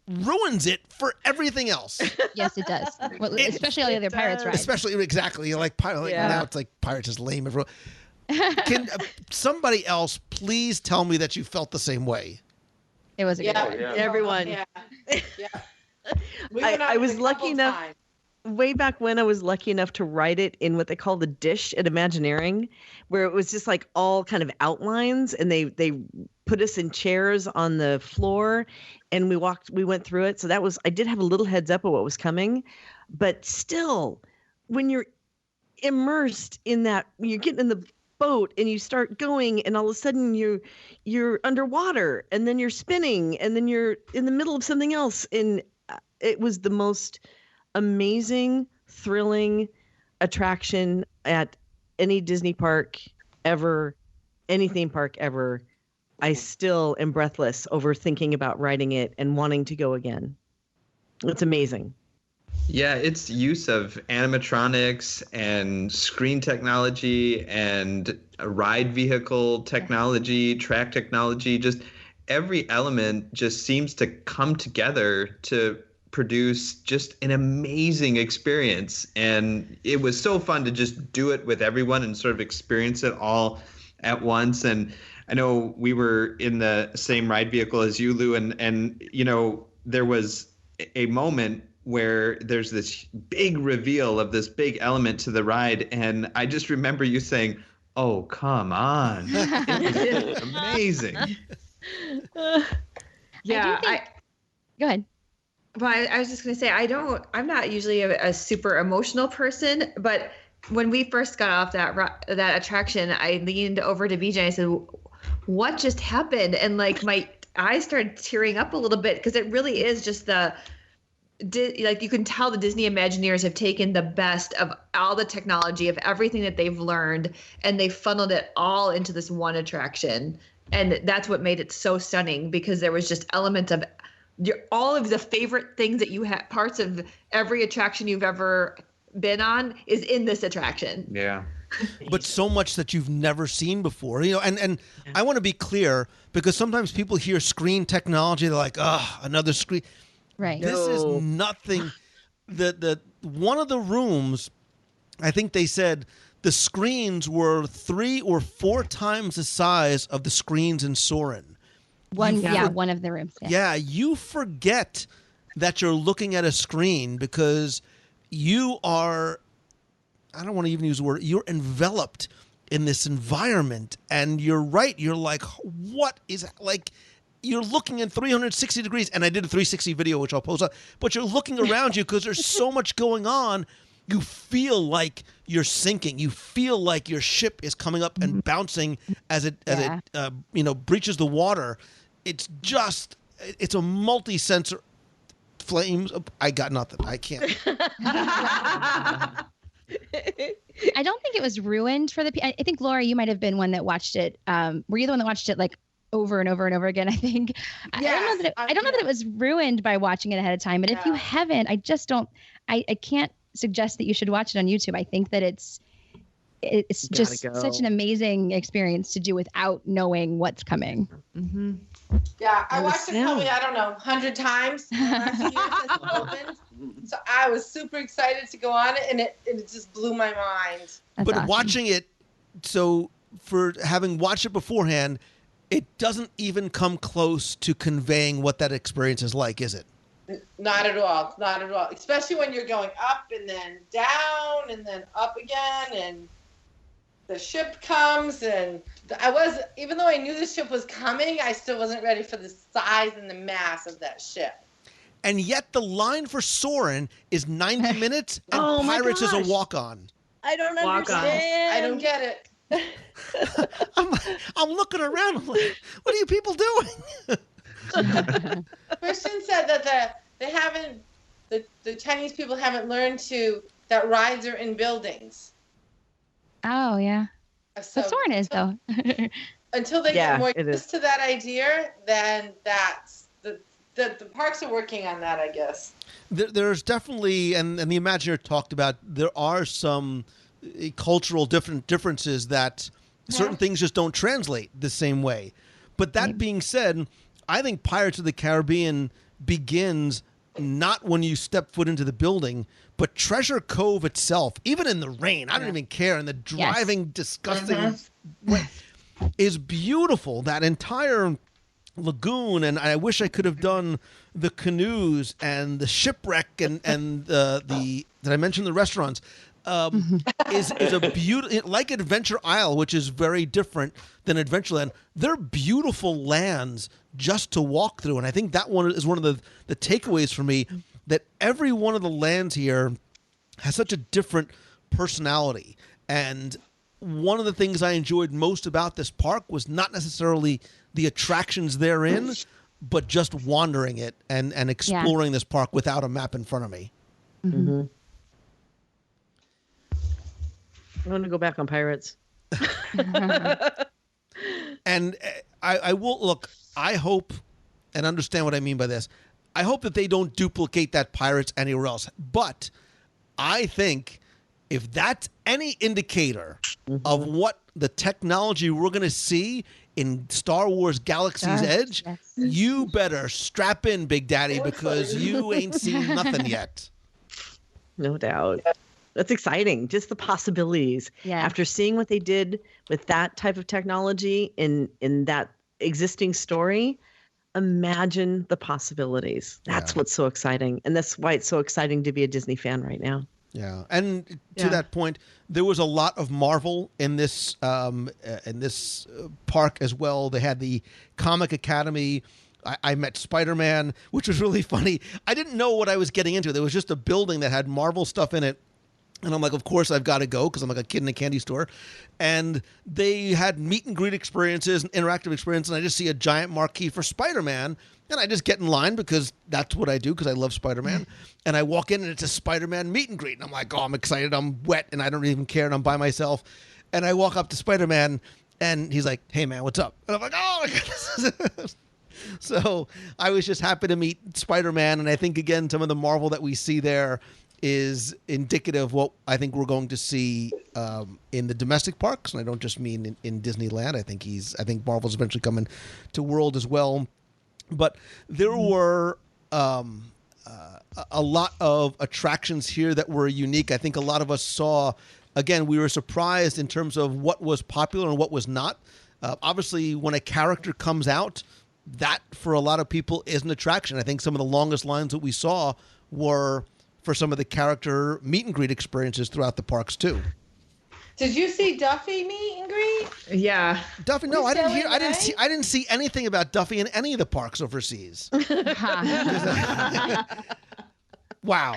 ruins it for everything else. Yes, it does. Well, especially all the other Pirates rides. Especially, exactly. You're like, now it's like Pirates is lame. Everyone. Can somebody else please tell me that you felt the same way? It was a good one. Everyone. Yeah. I was lucky enough. Way back when, I was lucky enough to ride it in what they call the dish at Imagineering, where it was just like all kind of outlines, and they put us in chairs on the floor, and we went through it. So I did have a little heads up of what was coming, but still, when you're immersed in that, you're getting in the boat and you start going, and all of a sudden you're underwater, and then you're spinning, and then you're in the middle of something else, and it was the most amazing, thrilling attraction at any Disney park ever, any theme park ever. I still am breathless over thinking about riding it and wanting to go again. It's amazing. Yeah, its use of animatronics and screen technology and ride vehicle technology, track technology, just every element just seems to come together to produce just an amazing experience. And it was so fun to just do it with everyone and sort of experience it all at once. And I know we were in the same ride vehicle as you, Lou, and there was a moment where there's this big reveal of this big element to the ride, and I just remember you saying, oh, come on. It was amazing. Yeah. Go ahead. Well, I was just going to say, I'm not usually a super emotional person, but when we first got off that attraction, I leaned over to BJ and I said, what just happened? And like my eyes started tearing up a little bit, because it really is just you can tell the Disney Imagineers have taken the best of all the technology of everything that they've learned, and they funneled it all into this one attraction. And that's what made it so stunning, because there was just elements of all of the favorite things that you have, parts of every attraction you've ever been on is in this attraction. Yeah. But so much that you've never seen before, and I want to be clear, because sometimes people hear screen technology, they're like, another screen. Right. This is nothing. The one of the rooms, I think they said the screens were 3 or 4 times the size of the screens in Soarin'. One of the rooms. Yeah, you forget that you're looking at a screen, because you are, I don't want to even use the word, you're enveloped in this environment. And you're right. You're like, what is, like, you're looking in 360 degrees, and I did a 360 video, which I'll post up, but you're looking around you because there's so much going on. You feel like you're sinking. You feel like your ship is coming up and bouncing as it breaches the water. It's a multi-sensor flames. I got nothing. I can't. I don't think it was ruined for I think, Laura, you might have been one that watched it. Were you the one that watched it like over and over and over again? I think. Yes, I don't know that it was ruined by watching it ahead of time, but if you haven't, I can't suggest that you should watch it on YouTube. I think that it's just such an amazing experience to do without knowing what's coming. Mm-hmm. Yeah, I watched it probably, 100 times in the last year since it opened. So I was super excited to go on it, and it just blew my mind. That's But awesome. watching it, so for having watched it beforehand, it doesn't even come close to conveying what that experience is like, is it? Not at all. Not at all. Especially when you're going up and then down and then up again, and the ship comes, and even though I knew the ship was coming, I still wasn't ready for the size and the mass of that ship. And yet the line for Soarin is 90 minutes, and Oh my Pirates is a gosh. walk-on. I don't Walk-on. understand. I don't get it. I'm looking around. I'm like, what are you people doing? Christian said that the Chinese people haven't learned that rides are in buildings. Oh yeah. So But Soarin is though. until they Yeah, get more it is. used to that idea, then that's the parks are working on that, I guess. There's definitely, and the Imagineer talked about, there are some cultural differences that certain things just don't translate the same way. But that being said, I think Pirates of the Caribbean begins not when you step foot into the building, but Treasure Cove itself, even in the rain, I don't even care, and the driving, disgusting way, is beautiful. That entire lagoon, and I wish I could have done the canoes and the shipwreck and the did I mention the restaurants? Is a beautiful, like Adventure Isle, which is very different than Adventureland. They're beautiful lands just to walk through, and I think that one is one of the takeaways for me, that every one of the lands here has such a different personality. And one of the things I enjoyed most about this park was not necessarily the attractions therein, but just wandering it and exploring this park without a map in front of me. Mm-hmm. I want to go back on Pirates. And I will, look, I hope, and understand what I mean by this, I hope that they don't duplicate that Pirates anywhere else. But I think if that's any indicator of what the technology we're going to see in Star Wars Galaxy's Edge, you better strap in, Big Daddy, because you ain't seen nothing yet. No doubt. That's exciting. Just the possibilities. Yeah. After seeing what they did with that type of technology in that existing story, imagine the possibilities. That's what's so exciting. And that's why it's so exciting to be a Disney fan right now. Yeah, and to that point, there was a lot of Marvel in this park as well. They had the Comic Academy. I met Spider-Man, which was really funny. I didn't know what I was getting into. There was just a building that had Marvel stuff in it. And I'm like, of course I've got to go because I'm like a kid in a candy store. And they had meet and greet experiences and interactive experience. And I just see a giant marquee for Spider-Man. And I just get in line because that's what I do because I love Spider-Man. And I walk in and it's a Spider-Man meet and greet. And I'm like, oh, I'm excited. I'm wet and I don't even care. And I'm by myself. And I walk up to Spider-Man and he's like, hey, man, what's up? And I'm like, oh, my goodness. So I was just happy to meet Spider-Man. And I think, again, some of the Marvel that we see there is indicative of what I think we're going to see in the domestic parks. And I don't just mean in Disneyland. I think Marvel's eventually coming to World as well. But there were a lot of attractions here that were unique. I think a lot of us saw, again, we were surprised in terms of what was popular and what was not. Obviously, when a character comes out, that for a lot of people is an attraction. I think some of the longest lines that we saw were for some of the character meet and greet experiences throughout the parks too. Did you see Duffy meet and greet? Yeah. Duffy, no, We I didn't still hear. in I didn't see anything about Duffy in any of the parks overseas. Wow.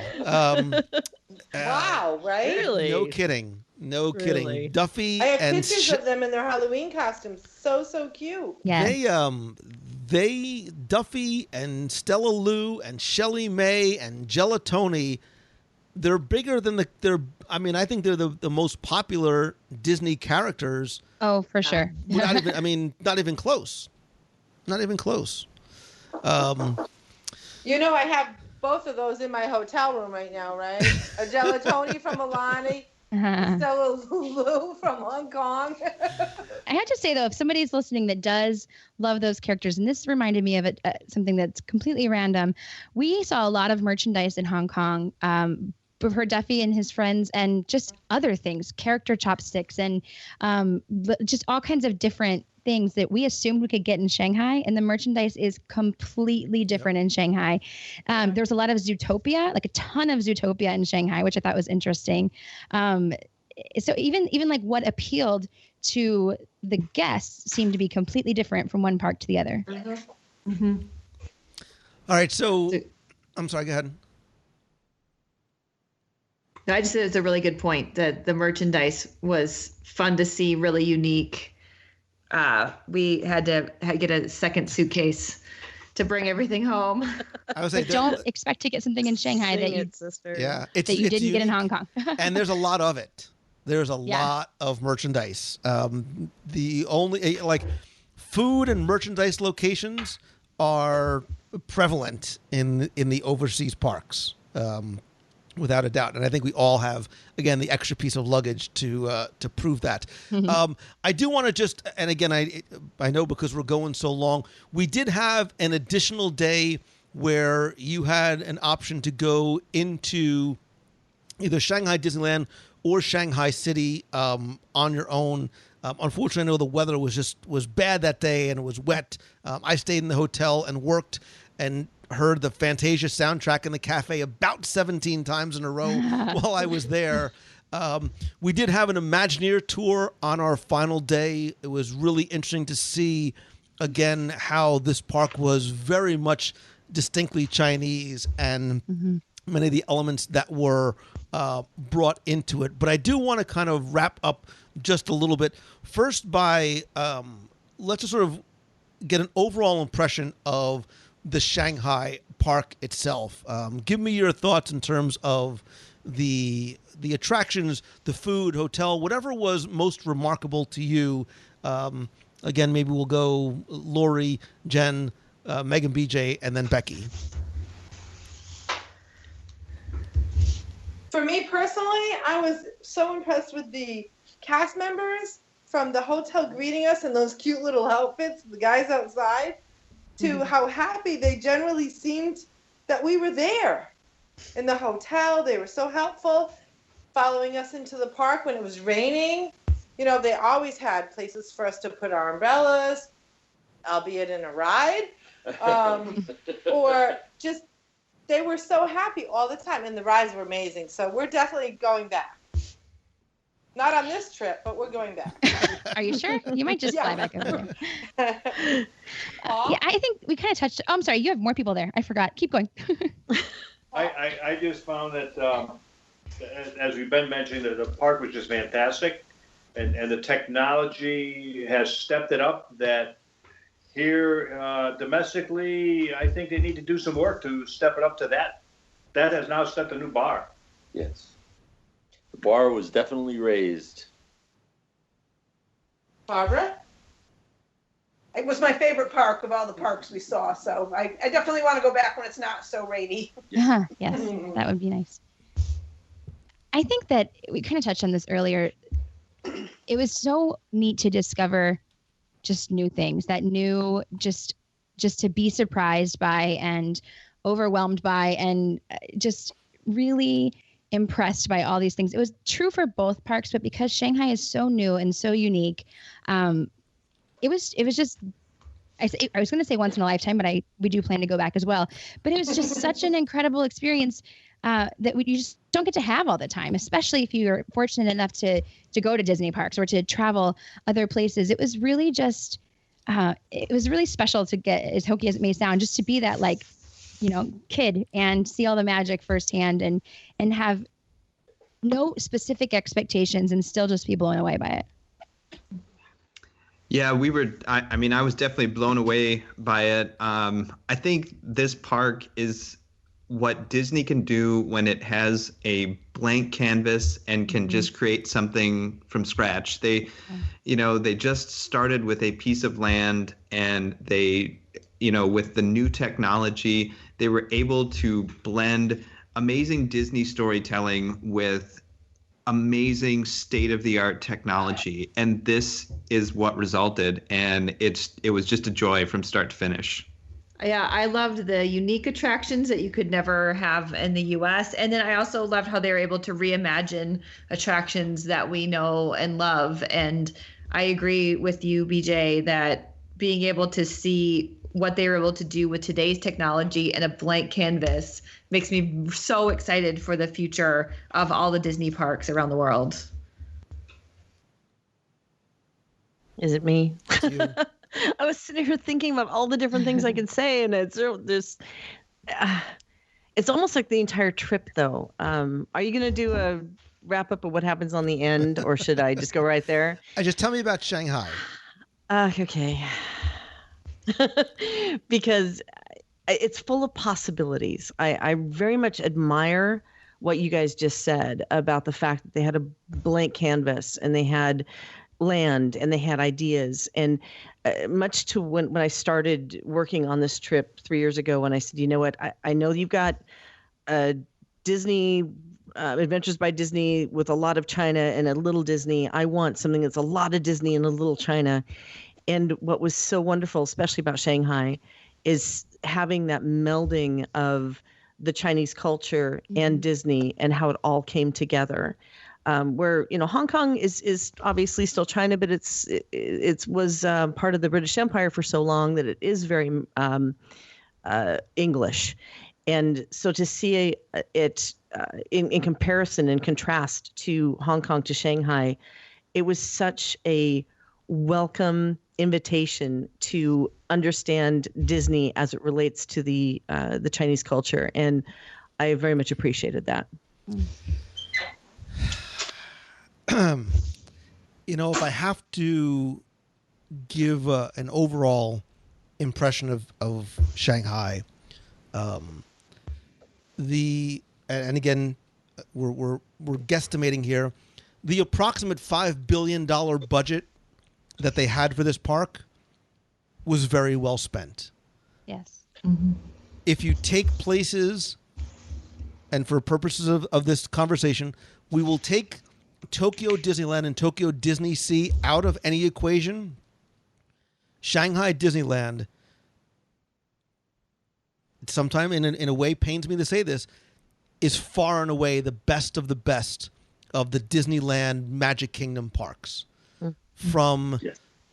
Wow, right? Really? No kidding. No kidding. Really? Duffy I have and pictures of them in their Halloween costumes. So cute. Yes. they Duffy and Stella Lou and Shelley May and Gelatoni, they're bigger than I think they're the most popular Disney characters. Oh, for sure. Not even close. Not even close. You know, I have both of those in my hotel room right now, right? A Gelatoni from Alani, Stella Lulu from Hong Kong. I have to say, though, if somebody's listening that does love those characters, and this reminded me of something that's completely random, we saw a lot of merchandise in Hong Kong for Duffy and his friends, and just other things, character chopsticks, and just all kinds of different things that we assumed we could get in Shanghai, and the merchandise is completely different in Shanghai. There's a lot of Zootopia, like a ton of Zootopia in Shanghai, which I thought was interesting. So even like what appealed to the guests seemed to be completely different from one park to the other. Mm-hmm. Mm-hmm. All right, so I'm sorry, go ahead. No, I just said it's a really good point that the merchandise was fun to see, really unique. We had to get a second suitcase to bring everything home. I was saying, But don't expect to get something in Shanghai that you sister. yeah, that you didn't get in unique. Hong Kong. And there's a lot of it. There's a lot of merchandise. The only food and merchandise locations are prevalent in the overseas parks, without a doubt. And I think we all have, again, the extra piece of luggage to prove that. I do want to just, and again, I know because we're going so long, we did have an additional day where you had an option to go into either Shanghai Disneyland or Shanghai City on your own. Unfortunately, I know the weather was bad that day and it was wet. I stayed in the hotel and worked and heard the Fantasia soundtrack in the cafe about 17 times in a row while I was there. We did have an Imagineer tour on our final day. It was really interesting to see, again, how this park was very much distinctly Chinese and many of the elements that were brought into it. But I do want to kind of wrap up just a little bit. First by, let's just sort of get an overall impression of the Shanghai park itself. Give me your thoughts in terms of the attractions, the food, hotel, whatever was most remarkable to you. Again, maybe we'll go Lori, Jen, Megan, BJ, and then Becky. For me personally, I was so impressed with the cast members, from the hotel greeting us in those cute little outfits, the guys outside, to how happy they generally seemed that we were there in the hotel. They were so helpful, following us into the park when it was raining. You know, they always had places for us to put our umbrellas, albeit in a ride, or just, they were so happy all the time, and the rides were amazing. So we're definitely going back. Not on this trip, but we're going back. Are you sure? You might just fly back over there. Yeah, I think we kind of touched. Oh, I'm sorry. You have more people there. I forgot. Keep going. I just found that, as we've been mentioning, that the park was just fantastic. And the technology has stepped it up, that here domestically, I think they need to do some work to step it up to that. That has now set the new bar. Yes. The bar was definitely raised. Barbara? It was my favorite park of all the parks we saw, so I definitely want to go back when it's not so rainy. Yes, that would be nice. I think that we kind of touched on this earlier. It was so neat to discover just new things, that new, just to be surprised by and overwhelmed by, and just really impressed by all these things. It was true for both parks, but because Shanghai is so new and so unique, it was just, I was going to say once in a lifetime, but we do plan to go back as well. But it was just such an incredible experience. you just don't get to have all the time, especially if you're fortunate enough to go to Disney parks or to travel other places. It was really just, it was really special to get, as hokey as it may sound, just to be that kid and see all the magic firsthand and have no specific expectations and still just be blown away by it. Yeah, I was definitely blown away by it. I think this park is what Disney can do when it has a blank canvas and can just create something from scratch. They just started with a piece of land, and they, with the new technology, they were able to blend amazing Disney storytelling with amazing state-of-the-art technology, and this is what resulted, and it was just a joy from start to finish. Yeah, I loved the unique attractions that you could never have in the US. And then I also loved how they were able to reimagine attractions that we know and love. And I agree with you, BJ, that being able to see what they were able to do with today's technology and a blank canvas makes me so excited for the future of all the Disney parks around the world. Is it me? It's you. I was sitting here thinking about all the different things I could say, and it's almost like the entire trip, though. Are you going to do a wrap up of what happens on the end, or should I just go right there? Just tell me about Shanghai. Okay. Because it's full of possibilities. I very much admire what you guys just said about the fact that they had a blank canvas and they had land and they had ideas. And much to when I started working on this trip 3 years ago, when I said, you know what, I know you've got Disney Adventures by Disney with a lot of China and a little Disney. I want something that's a lot of Disney and a little China. And what was so wonderful, especially about Shanghai, is having that melding of the Chinese culture and Disney and how it all came together. Where Hong Kong is obviously still China, but it was part of the British Empire for so long that it is very English, and so to see it in comparison and contrast to Hong Kong to Shanghai, it was such a welcome invitation to understand Disney as it relates to the Chinese culture, and I very much appreciated that. If I have to give an overall impression of Shanghai, and again, we're guesstimating here, the approximate $5 billion budget that they had for this park was very well spent. Yes. Mm-hmm. If you take places, and for purposes of this conversation, we will take Tokyo Disneyland and Tokyo Disney Sea out of any equation. Shanghai Disneyland, sometime in a way pains me to say this, is far and away the best of the Disneyland Magic Kingdom parks. From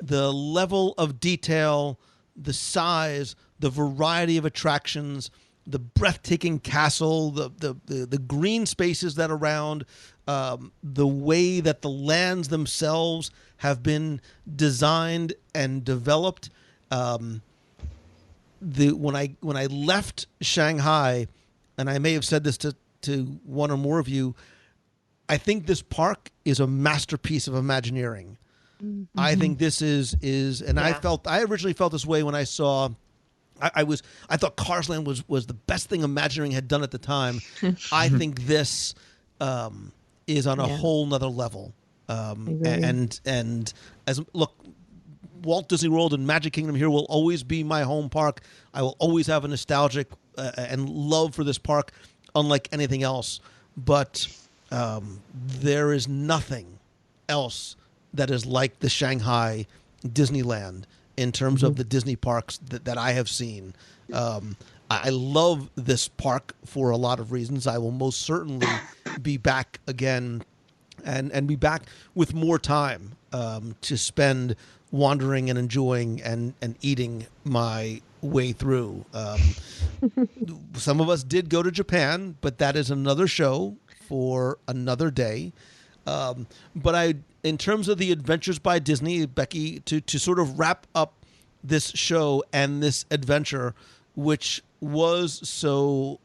the level of detail, the size, the variety of attractions, the breathtaking castle, the green spaces that are around, the way that the lands themselves have been designed and developed. When I left Shanghai, and I may have said this to one or more of you, I think this park is a masterpiece of Imagineering. Mm-hmm. I think this is and yeah. I originally felt this way when I saw. I thought Cars Land was the best thing Imagineering had done at the time. I think this is on a whole nother level. And as look, Walt Disney World and Magic Kingdom here will always be my home park. I will always have a nostalgic and love for this park, unlike anything else. But there is nothing else that is like the Shanghai Disneyland in terms of the Disney parks that I have seen. I love this park for a lot of reasons. I will most certainly be back again and be back with more time to spend wandering and enjoying and eating my way through. Some of us did go to Japan, but that is another show for another day. But in terms of the Adventures by Disney, Becky, to sort of wrap up this show and this adventure, which was so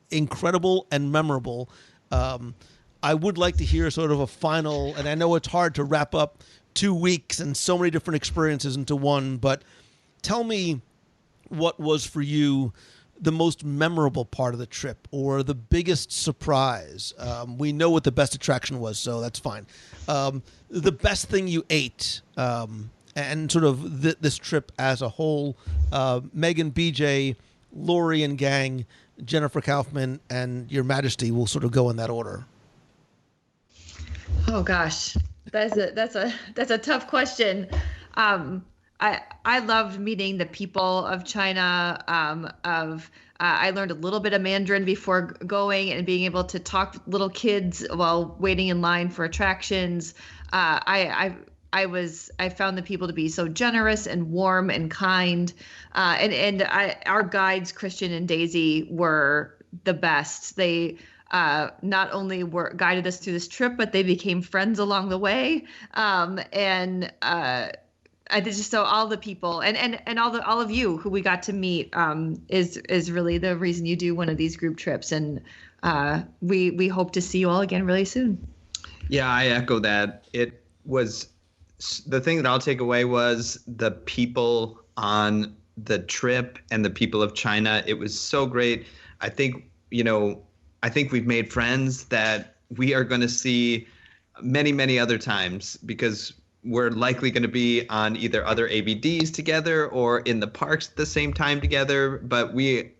incredible and memorable, I would like to hear sort of a final, and I know it's hard to wrap up 2 weeks and so many different experiences into one, but tell me what was for you the most memorable part of the trip or the biggest surprise. We know what the best attraction was, so that's fine. The best thing you ate, and sort of this trip as a whole. Megan, BJ, Lori and gang, Jennifer Kaufman, and Your Majesty will sort of go in that order. Oh gosh, that's a tough question. I loved meeting the people of China. I learned a little bit of Mandarin before going, and being able to talk to little kids while waiting in line for attractions. I found the people to be so generous and warm and kind, and our guides, Christian and Daisy, were the best. They not only guided us through this trip, but they became friends along the way. I just saw all the people and all of you who we got to meet is really the reason you do one of these group trips, and we hope to see you all again really soon. Yeah, I echo that. It was the thing that I'll take away was the people on the trip and the people of China. It was so great. I think we've made friends that we are going to see many, many other times, because we're likely going to be on either other ABDs together or in the parks at the same time together. But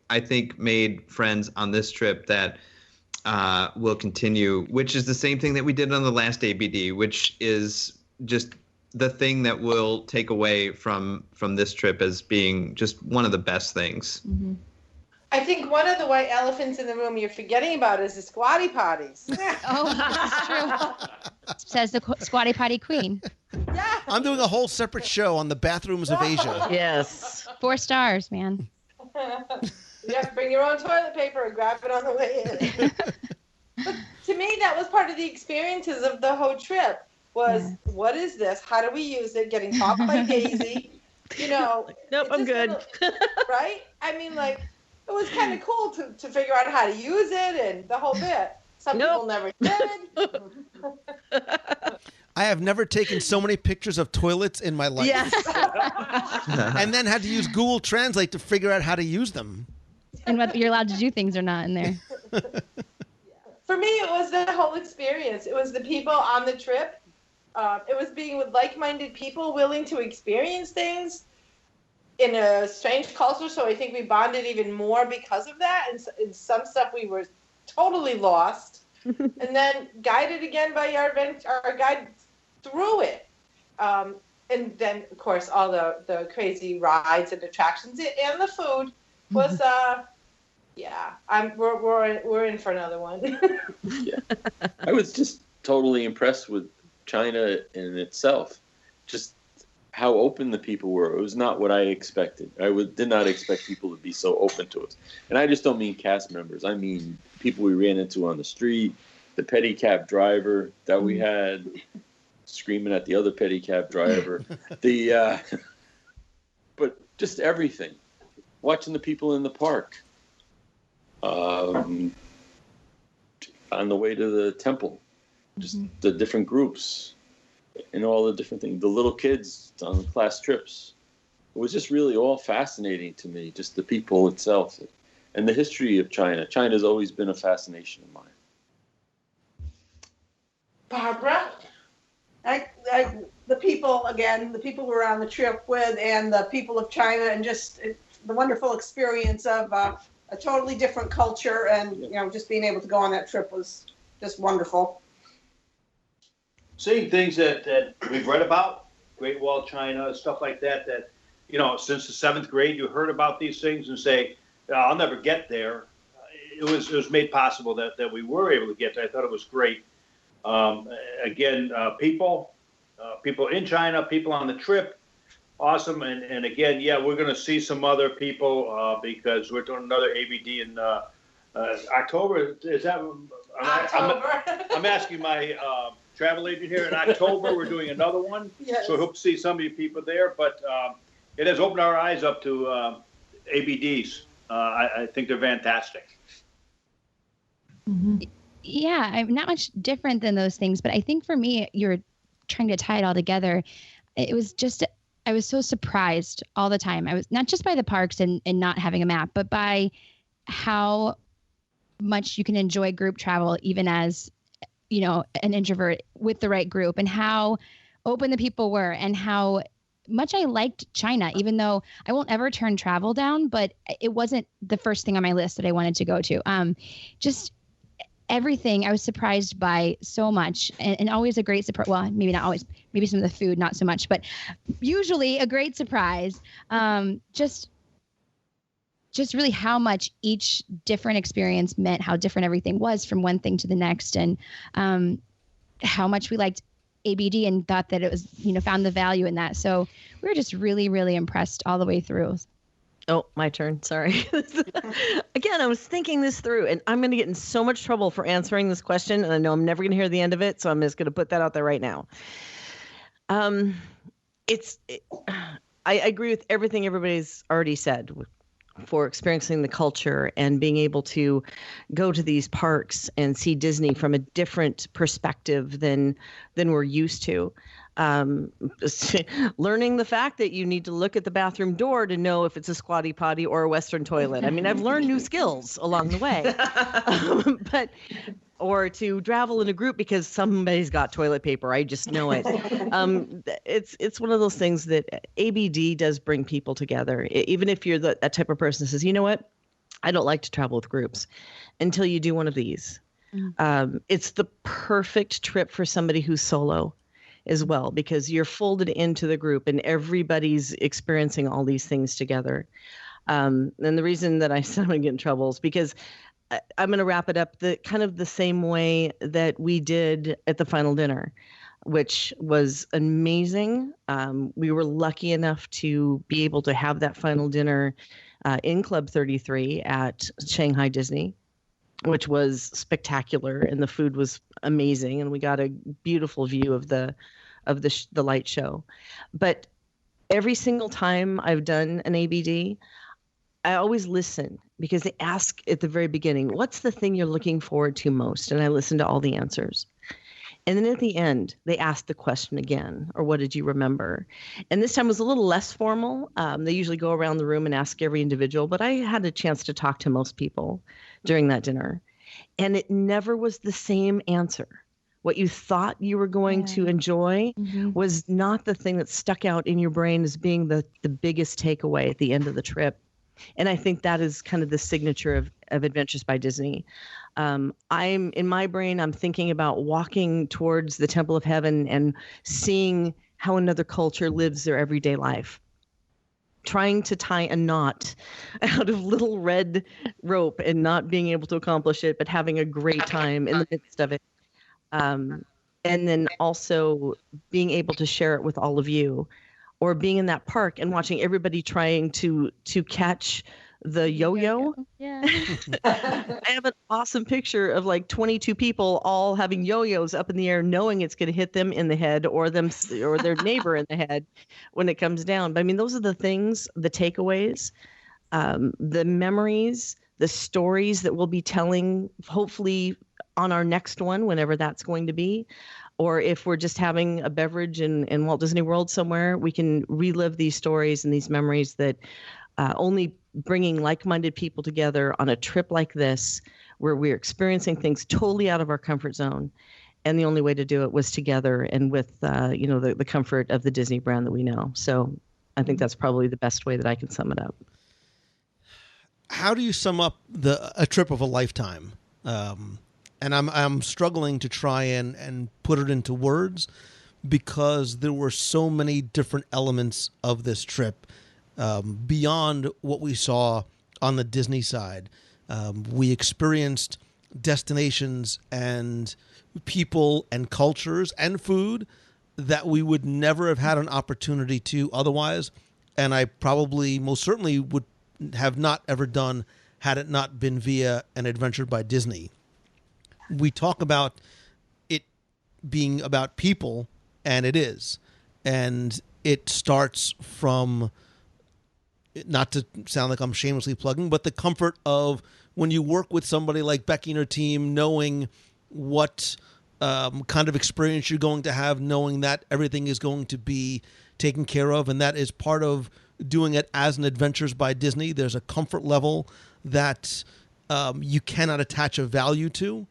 I think, made friends on this trip that will continue, which is the same thing that we did on the last ABD, which is just the thing that we'll take away from this trip as being just one of the best things. Mm-hmm. I think one of the white elephants in the room you're forgetting about is the squatty potties. Oh, that's true. Says the squatty potty queen. Yeah. I'm doing a whole separate show on the bathrooms of Asia. Yes. 4 stars, man. You have to bring your own toilet paper and grab it on the way in. But to me, that was part of the experiences of the whole trip. What is this? How do we use it? Getting taught by Daisy. Nope, I'm good. Right? I mean, like, it was kind of cool to figure out how to use it and the whole bit. Some people never did. I have never taken so many pictures of toilets in my life. Yes. And then had to use Google Translate to figure out how to use them. And whether you're allowed to do things or not in there. For me, it was the whole experience. It was the people on the trip. It was being with like-minded people willing to experience things in a strange culture. So I think we bonded even more because of that. And in some stuff we were totally lost. And then guided again by our guide through it. And then, of course, all the crazy rides and attractions and the food was, we're in for another one. Yeah. I was just totally impressed with China in itself. Just how open the people were. It was not what I expected. Did not expect people to be so open to us. And I just don't mean cast members. I mean people we ran into on the street, the pedicab driver that we had screaming at the other pedicab driver, but just everything. Watching the people in the park, on the way to the temple, just the different groups and all the different things, the little kids on class trips. It was just really all fascinating to me, just the people itself and the history of China. China's always been a fascination of mine. Barbara? The people we were on the trip with, and the people of China, and just the wonderful experience of a totally different culture, and just being able to go on that trip was just wonderful. Seeing things that we've read about, Great Wall of China, stuff like that since the 7th grade you heard about these things and say, I'll never get there. It was made possible that we were able to get there. I thought it was great. Again, people in China, people on the trip, awesome. And again, yeah, we're going to see some other people because we're doing another ABD in October. Is that October. I'm asking my travel agent here. In October, we're doing another one. Yes. So I hope to see some of you people there. But it has opened our eyes up to ABDs. I think they're fantastic. Mm-hmm. Yeah, I'm not much different than those things, but I think for me, you're trying to tie it all together. It was just, I was so surprised all the time. I was not just by the parks and not having a map, but by how much you can enjoy group travel, even as, you know, an introvert with the right group, and how open the people were, and how much I liked China, even though I won't ever turn travel down, but it wasn't the first thing on my list that I wanted to go to. Just everything I was surprised by so much, and always a great surprise. Well, maybe not always, maybe some of the food, not so much, but usually a great surprise. Just really how much each different experience meant, how different everything was from one thing to the next. And, how much we liked ABD and thought that it was, you know, found the value in that. So we were just really, really impressed all the way through. Oh, my turn. Sorry. Again, I was thinking this through, and I'm going to get in so much trouble for answering this question, and I know I'm never going to hear the end of it, so I'm just going to put that out there right now. I agree with everything everybody's already said for experiencing the culture and being able to go to these parks and see Disney from a different perspective than we're used to. Learning the fact that you need to look at the bathroom door to know if it's a squatty potty or a Western toilet. I mean, I've learned new skills along the way, or to travel in a group because somebody's got toilet paper. I just know it. It's one of those things that ABD does bring people together. Even if you're that type of person that says, you know what, I don't like to travel with groups, until you do one of these. It's the perfect trip for somebody who's solo as well, because you're folded into the group and everybody's experiencing all these things together. And the reason that I said I'm going to get in trouble is because I'm going to wrap it up the same way that we did at the final dinner, which was amazing. We were lucky enough to be able to have that final dinner in Club 33 at Shanghai Disney, which was spectacular, and the food was amazing, and we got a beautiful view of the light show. But every single time I've done an ABD, I always listen, because they ask at the very beginning, what's the thing you're looking forward to most? And I listen to all the answers. And then at the end, they ask the question again, or what did you remember? And this time was a little less formal. They usually go around the room and ask every individual, but I had a chance to talk to most people during that dinner. And it never was the same answer. What you thought you were going to enjoy was not the thing that stuck out in your brain as being the biggest takeaway at the end of the trip. And I think that is kind of the signature of Adventures by Disney. I'm in my brain, I'm thinking about walking towards the Temple of Heaven and seeing how another culture lives their everyday life. Trying to tie a knot out of little red rope and not being able to accomplish it, but having a great time in the midst of it. And then also being able to share it with all of you, or being in that park and watching everybody trying to catch the yo-yo. Yeah. I have an awesome picture of like 22 people all having yo-yos up in the air, knowing it's going to hit them in the head or their neighbor in the head when it comes down. But I mean, those are the things, the takeaways, the memories, the stories that we'll be telling, hopefully on our next one, whenever that's going to be. Or if we're just having a beverage in Walt Disney World somewhere, we can relive these stories and these memories that only bringing like-minded people together on a trip like this, where we're experiencing things totally out of our comfort zone. And the only way to do it was together and with, the comfort of the Disney brand that we know. So I think that's probably the best way that I can sum it up. How do you sum up a trip of a lifetime? And I'm struggling to try and put it into words, because there were so many different elements of this trip beyond what we saw on the Disney side. We experienced destinations and people and cultures and food that we would never have had an opportunity to otherwise. And I probably most certainly would have not ever done had it not been via an adventure by Disney. We talk about it being about people, and it is. And it starts from, not to sound like I'm shamelessly plugging, but the comfort of when you work with somebody like Becky and her team, knowing what kind of experience you're going to have, knowing that everything is going to be taken care of, and that is part of doing it as an Adventures by Disney. There's a comfort level that you cannot attach a value to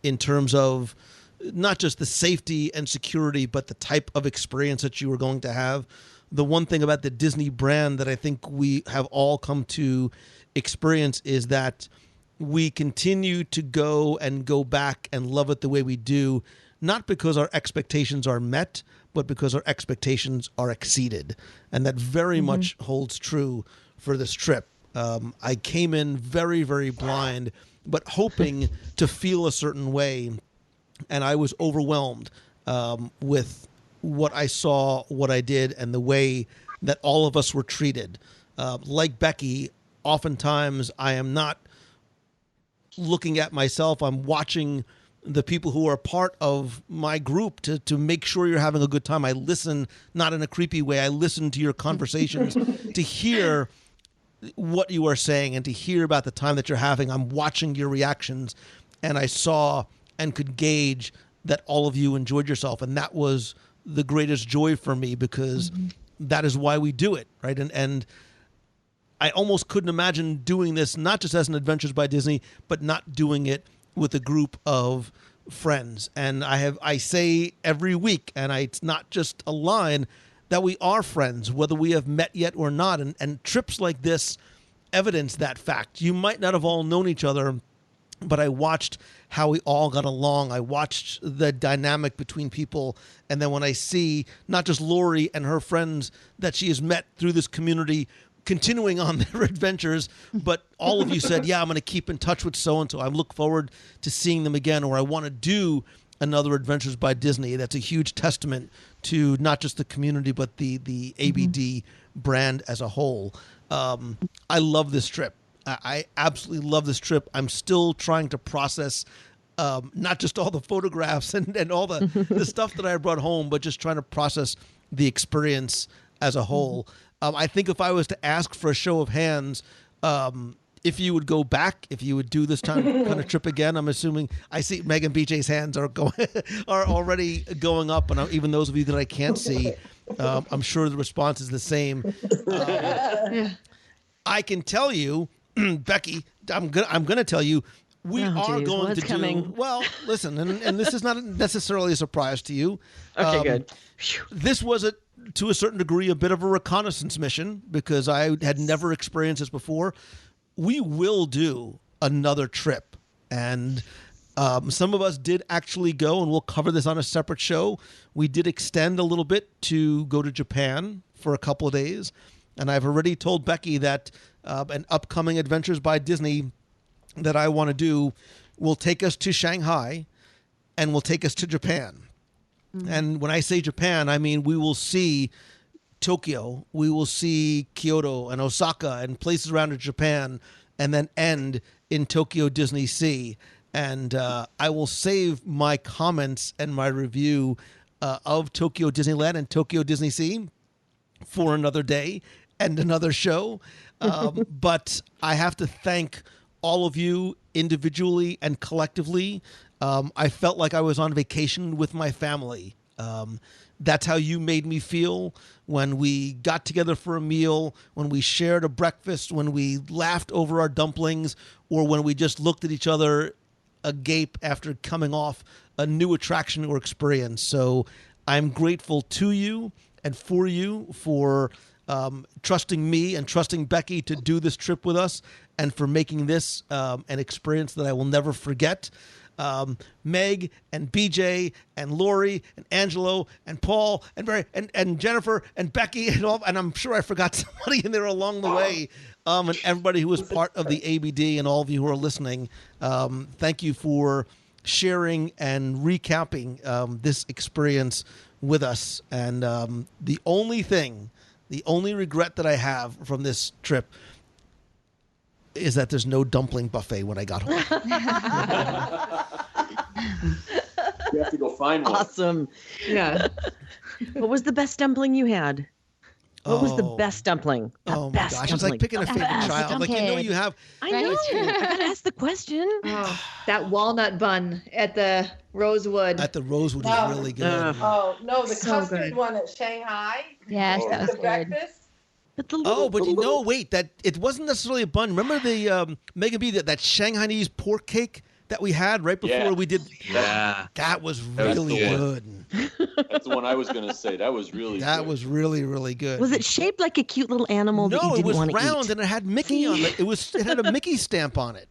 in terms of not just the safety and security, but the type of experience that you are going to have. The one thing about the Disney brand that I think we have all come to experience is that we continue to go back and love it the way we do, not because our expectations are met, but because our expectations are exceeded. And that very much holds true for this trip. I came in very, very blind, but hoping to feel a certain way. And I was overwhelmed with what I saw, what I did, and the way that all of us were treated. Like Becky, oftentimes I am not looking at myself. I'm watching the people who are part of my group to make sure you're having a good time. I listen, not in a creepy way. I listen to your conversations to hear what you are saying and to hear about the time that you're having. I'm watching your reactions, and I saw and could gauge that all of you enjoyed yourself. And that was the greatest joy for me, because that is why we do it, right? And I almost couldn't imagine doing this, not just as an Adventures by Disney, but not doing it with a group of friends. And I say every week, and it's not just a line, that we are friends, whether we have met yet or not. And trips like this evidence that fact. You might not have all known each other, but I watched how we all got along. I watched the dynamic between people. And then when I see not just Lori and her friends that she has met through this community continuing on their adventures, but all of you said, yeah, I'm going to keep in touch with so-and-so. I look forward to seeing them again, or I want to do another Adventures by Disney. That's a huge testament to not just the community, but the ABD brand as a whole. I love this trip. I absolutely love this trip. I'm still trying to process not just all the photographs and all the stuff that I brought home, but just trying to process the experience as a whole. I think if I was to ask for a show of hands, if you would go back, if you would do this kind of trip again, I'm assuming I see Meg and BJ's hands are already going up, and even those of you that I can't see, I'm sure the response is the same. I can tell you, Becky, I'm gonna tell you, we are going to do well. Listen, and this is not necessarily a surprise to you. Okay, good. This was to a certain degree a bit of a reconnaissance mission, because I had never experienced this before. We will do another trip, and some of us did actually go, and we'll cover this on a separate show. We did extend a little bit to go to Japan for a couple of days, and I've already told Becky that an upcoming Adventures by Disney that I want to do will take us to Shanghai and will take us to Japan. And when I say Japan, I mean we will see Tokyo, we will see Kyoto and Osaka and places around in Japan, and then end in Tokyo Disney Sea. And I will save my comments and my review of Tokyo Disneyland and Tokyo Disney Sea for another day and another show. But I have to thank all of you individually and collectively. I felt like I was on vacation with my family. That's how you made me feel when we got together for a meal, when we shared a breakfast, when we laughed over our dumplings, or when we just looked at each other agape after coming off a new attraction or experience. So I'm grateful to you and for you for trusting me and trusting Becky to do this trip with us, and for making this an experience that I will never forget. Meg and BJ and Lori and Angelo and Paul and Barry and Jennifer and Becky and all, and I'm sure I forgot somebody in there along the way, and everybody who was part of the ABD and all of you who are listening. Thank you for sharing and recapping this experience with us. And the only regret that I have from this trip is that there's no dumpling buffet when I got home. You have to go find one. Awesome. Yeah. What was the best dumpling you had? What was the best dumpling? Oh my gosh, it's like picking a favorite child. Like, you have. I know. I gotta ask the question. Oh, that walnut bun at the Rosewood. At the Rosewood is really good. Oh no, the So custard good. one at Shanghai. Yes, that was The good. breakfast. But the little, Wait, that it wasn't necessarily a bun. Remember the Megan B, that Shanghainese pork cake that we had right before we did? Yeah. That was That's really the good. That's the one I was going to say. That was really That good. was really, really good. was it shaped like a cute little animal that you No, it didn't was want to round eat? and it had Mickey on it. It had a Mickey stamp on it.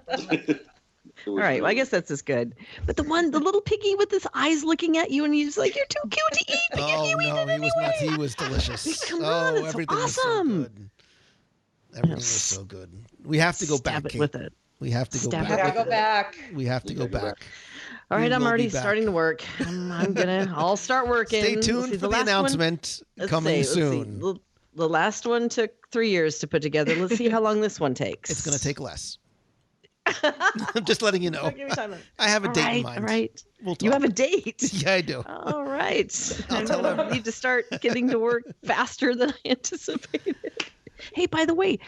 It was All right, well, I really- guess that's as good. But the little piggy with his eyes looking at you, and he's like, "You're too cute to eat, but Oh you eat no, it he was not. anyway." He was delicious. Come on, it's everything was so awesome. good. Everything was so good. We have to go Stab back, it Kate. with it. We have to go Stab it back. Gotta go back. We have to go back. All right, We I'm will already be back. starting to work. I'll start working. Stay Let's tuned see, for the last one- announcement let's coming see, let's see. soon. The last one took 3 years to put together. Let's see how long this one takes. It's going to take less. I'm just letting you know. Don't give me time. I have a date in All mind. right. We'll You talk. have a date. Yeah, I do. All right. I'll tell I need to start getting to work faster than I anticipated. Hey, by the way,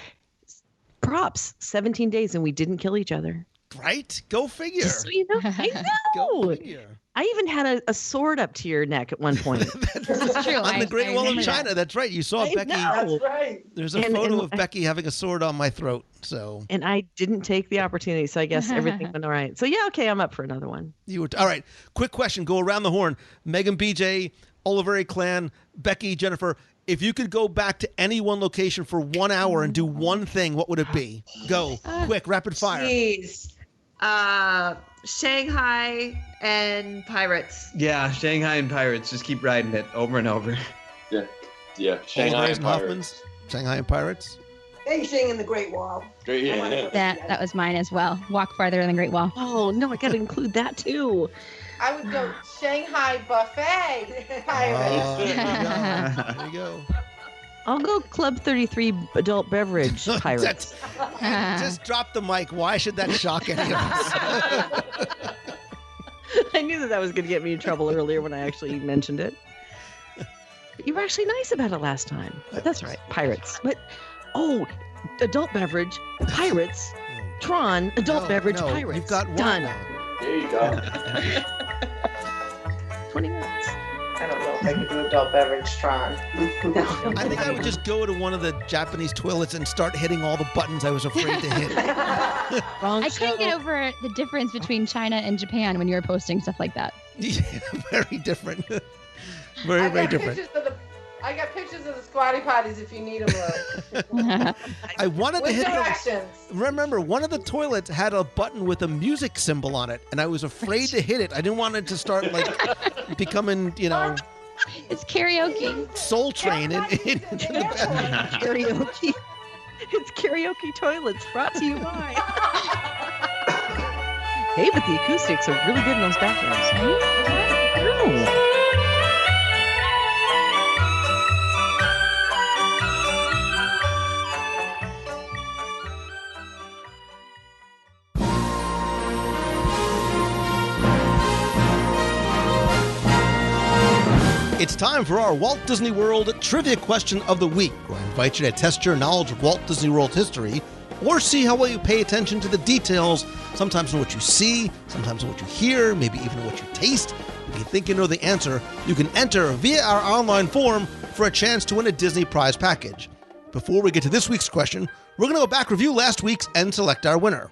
props, 17 days and we didn't kill each other. Right? Go figure. Just so you know. I Go know. figure. I even had a sword up to your neck at one point. This is true. On the Great I Wall of remember China. that. That's right. You saw I Becky. know. That's right. There's a And- photo and of Becky having a sword on my throat. So And I didn't take the opportunity, so I guess everything went all right. So yeah, okay, I'm up for another one. you were all right. Quick question. Go around the horn. Megan, BJ, Oliveri Clan, Becky, Jennifer. If you could go back to any one location for 1 hour and do one thing, what would it be? Go. Quick, rapid fire. Jeez. Shanghai and Pirates. Yeah, Shanghai and Pirates. Just keep riding it over and over. Yeah. Shanghai Oliveri's and and Pirates. Hoffman's, Shanghai and Pirates. Beijing and the Great Wall. Great, yeah. That was mine as well. Walk farther than the Great Wall. Oh no, I got to include that too. I would go Shanghai buffet Oh, pirates. there you go. I'll go Club 33 adult beverage pirates. Just drop the mic. Why should that shock any of us? I knew that was going to get me in trouble earlier when I actually mentioned it. But you were actually nice about it last time. But that's right, pirates. But adult beverage pirates. TRON adult beverage no, pirates. You've got one done. now. There you go. 20 minutes. I don't know if I could do adult beverage Tron. I think I would just go to one of the Japanese toilets and start hitting all the buttons I was afraid to hit. Wrong I couldn't get over the difference between China and Japan when you were posting stuff like that. Yeah, very different. Very, very different. I got pictures of the squatty potties if you need them. I wanted to With hit the. directions. Remember, one of the toilets had a button with a music symbol on it, and I was afraid to hit it. I didn't want it to start becoming, It's karaoke. Soul Train in the bathroom. karaoke. It's karaoke toilets brought to you by. Hey, but the acoustics are really good in those bathrooms. Oh. It's time for our Walt Disney World Trivia Question of the Week, where I invite you to test your knowledge of Walt Disney World history or see how well you pay attention to the details, sometimes in what you see, sometimes in what you hear, maybe even in what you taste. If you think you know the answer, you can enter via our online form for a chance to win a Disney prize package. Before we get to this week's question, we're going to go back, review last week's, and select our winner.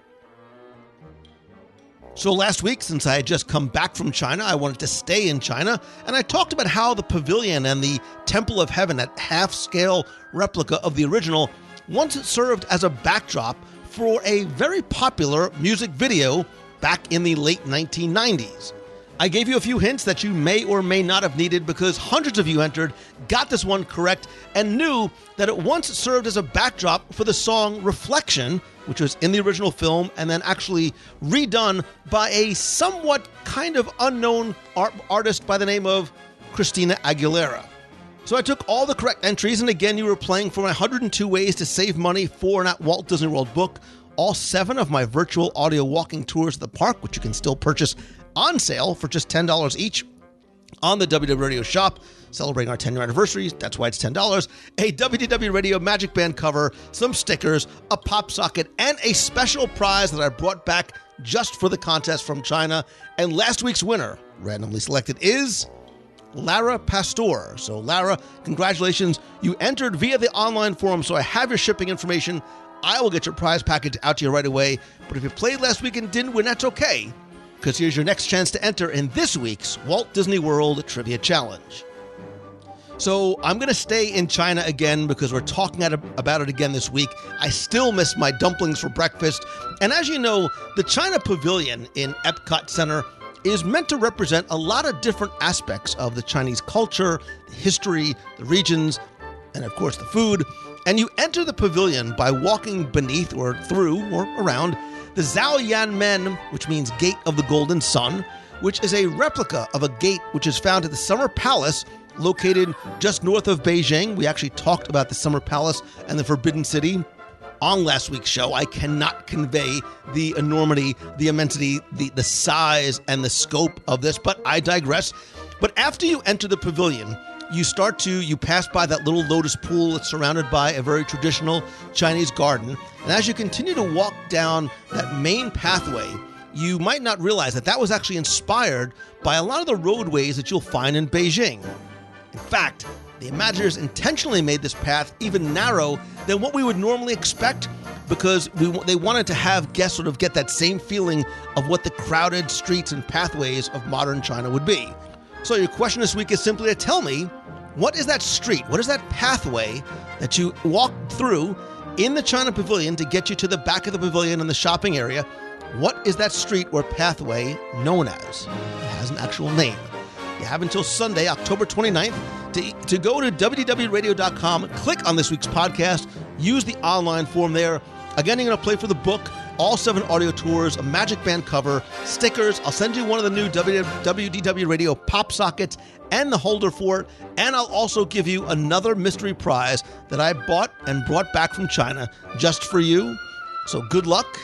So last week, since I had just come back from China, I wanted to stay in China, and I talked about how the pavilion and the Temple of Heaven, that half-scale replica of the original, once served as a backdrop for a very popular music video back in the late 1990s. I gave you a few hints that you may or may not have needed because hundreds of you entered, got this one correct, and knew that it once served as a backdrop for the song Reflection, which was in the original film and then actually redone by a somewhat kind of unknown artist by the name of Christina Aguilera. So I took all the correct entries, and again, you were playing for my 102 Ways to Save Money for an Walt Disney World book, all 7 of my virtual audio walking tours of the park, which you can still purchase on sale for just $10 each on the WDW Radio shop, celebrating our 10-year anniversary. That's why it's $10. A WDW Radio Magic Band cover, some stickers, a pop socket, and a special prize that I brought back just for the contest from China. And last week's winner, randomly selected, is Lara Pastor. So Lara, congratulations. You entered via the online forum, so I have your shipping information. I will get your prize package out to you right away. But if you played last week and didn't win, that's okay, because here's your next chance to enter in this week's Walt Disney World Trivia Challenge. So I'm going to stay in China again because we're talking about it again this week. I still miss my dumplings for breakfast. And as you know, the China Pavilion in Epcot Center is meant to represent a lot of different aspects of the Chinese culture, the history, the regions, and of course the food. And you enter the pavilion by walking beneath or through or around the Zhaoyanmen, which means Gate of the Golden Sun, which is a replica of a gate which is found at the Summer Palace located just north of Beijing. We actually talked about the Summer Palace and the Forbidden City on last week's show. I cannot convey the enormity, the immensity, the size, and the scope of this, but I digress. But after you enter the pavilion, you pass by that little lotus pool that's surrounded by a very traditional Chinese garden. And as you continue to walk down that main pathway, you might not realize that was actually inspired by a lot of the roadways that you'll find in Beijing. In fact, the Imagineers intentionally made this path even narrow than what we would normally expect because they wanted to have guests sort of get that same feeling of what the crowded streets and pathways of modern China would be. So your question this week is simply to tell me, what is that street? What is that pathway that you walk through in the China Pavilion to get you to the back of the pavilion and the shopping area? What is that street or pathway known as? It has an actual name. You have until Sunday, October 29th, to go to WDWRadio.com, click on this week's podcast, use the online form there. Again, you're going to play for the book, all 7 audio tours, a Magic Band cover, stickers. I'll send you one of the new WDW Radio pop sockets and the holder for it. And I'll also give you another mystery prize that I bought and brought back from China just for you. So good luck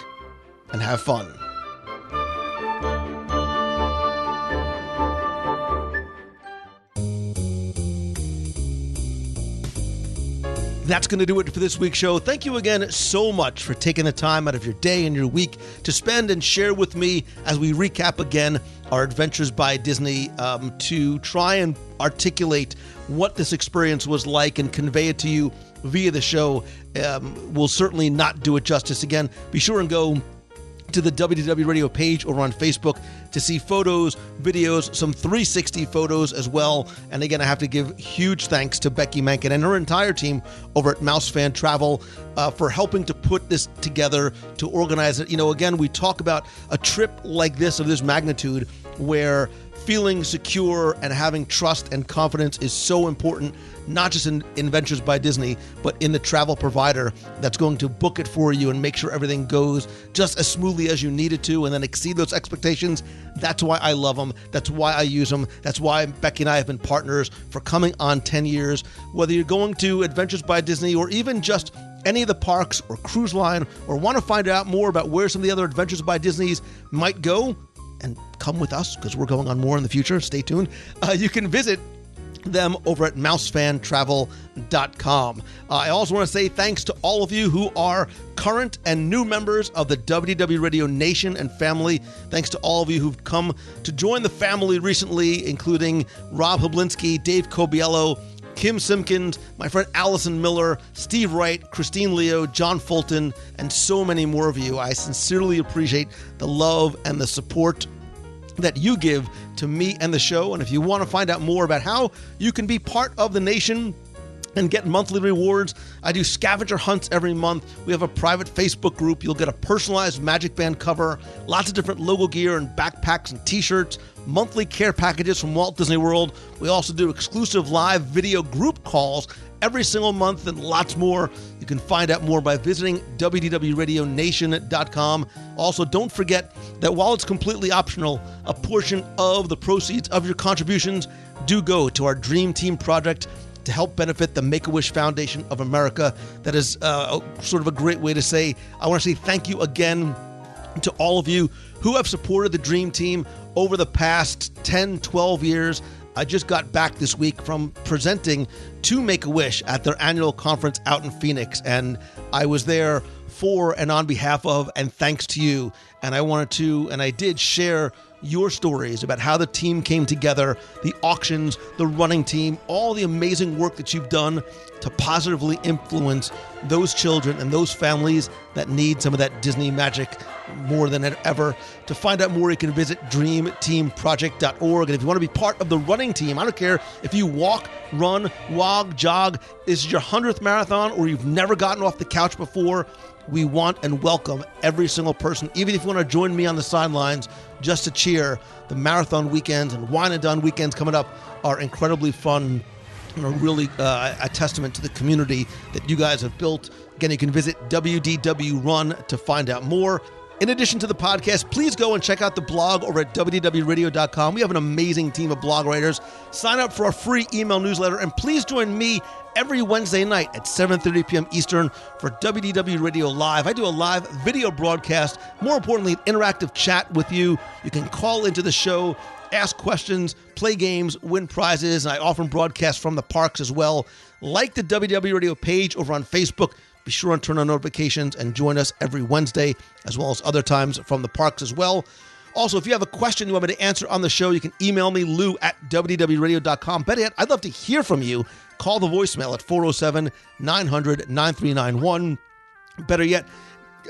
and have fun. That's going to do it for this week's show. Thank you again so much for taking the time out of your day and your week to spend and share with me as we recap again our Adventures by Disney to try and articulate what this experience was like and convey it to you via the show. We'll certainly not do it justice. Again, be sure and go to the WDW Radio page or on Facebook to see photos, videos, some 360 photos as well. And again, I have to give huge thanks to Becky Mankin and her entire team over at Mouse Fan Travel for helping to put this together, to organize it. You know, again, we talk about a trip like this, of this magnitude, where feeling secure and having trust and confidence is so important, not just in Adventures by Disney, but in the travel provider that's going to book it for you and make sure everything goes just as smoothly as you need it to and then exceed those expectations. That's why I love them. That's why I use them. That's why Becky and I have been partners for coming on 10 years. Whether you're going to Adventures by Disney or even just any of the parks or cruise line, or want to find out more about where some of the other Adventures by Disneys might go, and come with us because we're going on more in the future. Stay tuned. You can visit them over at mousefantravel.com. I also want to say thanks to all of you who are current and new members of the WDW Radio Nation and family. Thanks to all of you who've come to join the family recently, including Rob Hublinski, Dave Cobiello, Kim Simpkins, my friend Allison Miller, Steve Wright, Christine Leo, John Fulton, and so many more of you. I sincerely appreciate the love and the support that you give to me and the show. And if you want to find out more about how you can be part of the nation and get monthly rewards. I do scavenger hunts every month. We have a private Facebook group. You'll get a personalized Magic Band cover, lots of different logo gear and backpacks and t-shirts, monthly care packages from Walt Disney World. We also do exclusive live video group calls every single month and lots more. You can find out more by visiting WDWRadioNation.com. Also, don't forget that while it's completely optional, a portion of the proceeds of your contributions do go to our Dream Team project to help benefit the Make-A-Wish Foundation of America. That is sort of a great way to say, I want to say thank you again to all of you who have supported the Dream Team over the past 10, 12 years. I just got back this week from presenting to Make-A-Wish at their annual conference out in Phoenix, and I was there for and on behalf of and thanks to you. And I wanted to, and I did share your stories about how the team came together, the auctions, the running team, all the amazing work that you've done to positively influence those children and those families that need some of that Disney magic more than ever. To find out more, you can visit dreamteamproject.org. And if you want to be part of the running team, I don't care if you walk, run, walk, jog, this is your 100th marathon, or you've never gotten off the couch before, we want and welcome every single person, even if you want to join me on the sidelines just to cheer. The marathon weekends and wine and dine weekends coming up are incredibly fun and are really a testament to the community that you guys have built. Again, you can visit WDW Run to find out more. In addition to the podcast, please go and check out the blog over at WDWRadio.com. We have an amazing team of blog writers. Sign up for our free email newsletter, and please join me every Wednesday night at 7:30 p.m. Eastern for WDW Radio Live. I do a live video broadcast, more importantly, an interactive chat with you. You can call into the show, ask questions, play games, win prizes, and I often broadcast from the parks as well. Like the WDW Radio page over on Facebook. Be sure and turn on notifications and join us every Wednesday, as well as other times from the parks as well. Also, if you have a question you want me to answer on the show, you can email me, lou@WDWRadio.com. Better yet, I'd love to hear from you. Call the voicemail at 407-900-9391. Better yet,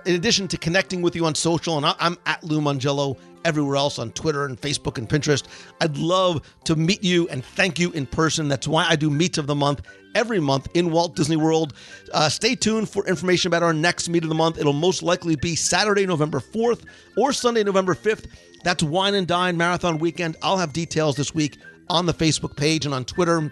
in addition to connecting with you on social, and I'm at Lou Mongello everywhere else on Twitter and Facebook and Pinterest, I'd love to meet you and thank you in person. That's why I do Meets of the Month every month in Walt Disney World. Stay tuned for information about our next Meet of the Month. It'll most likely be Saturday, November 4th or Sunday, November 5th. That's Wine and Dine Marathon Weekend. I'll have details this week on the Facebook page and on Twitter.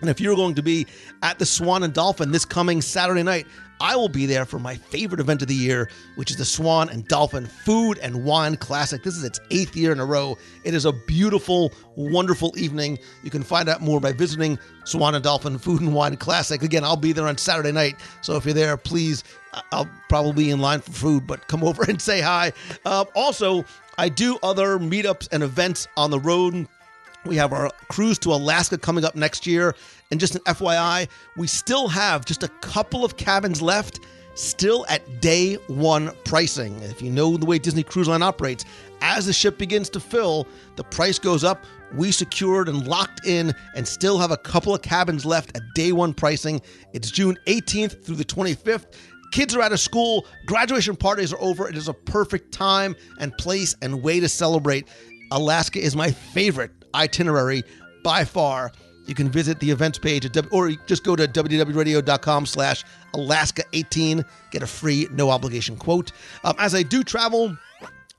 And if you're going to be at the Swan and Dolphin this coming Saturday night, I will be there for my favorite event of the year, which is the Swan and Dolphin Food and Wine Classic. This is its 8th year in a row. It is a beautiful, wonderful evening. You can find out more by visiting Swan and Dolphin Food and Wine Classic. Again, I'll be there on Saturday night, so if you're there, please, I'll probably be in line for food, but come over and say hi. Also, I do other meetups and events on the road. We have our cruise to Alaska coming up next year. And just an FYI, we still have just a couple of cabins left, still at day one pricing. If you know the way Disney Cruise Line operates, as the ship begins to fill, the price goes up. We secured and locked in and still have a couple of cabins left at day one pricing. It's June 18th through the 25th. Kids are out of school. Graduation parties are over. It is a perfect time and place and way to celebrate. Alaska is my favorite itinerary by far. You can visit the events page or just go to www.radio.com/Alaska18. Get a free, no obligation quote. As I do travel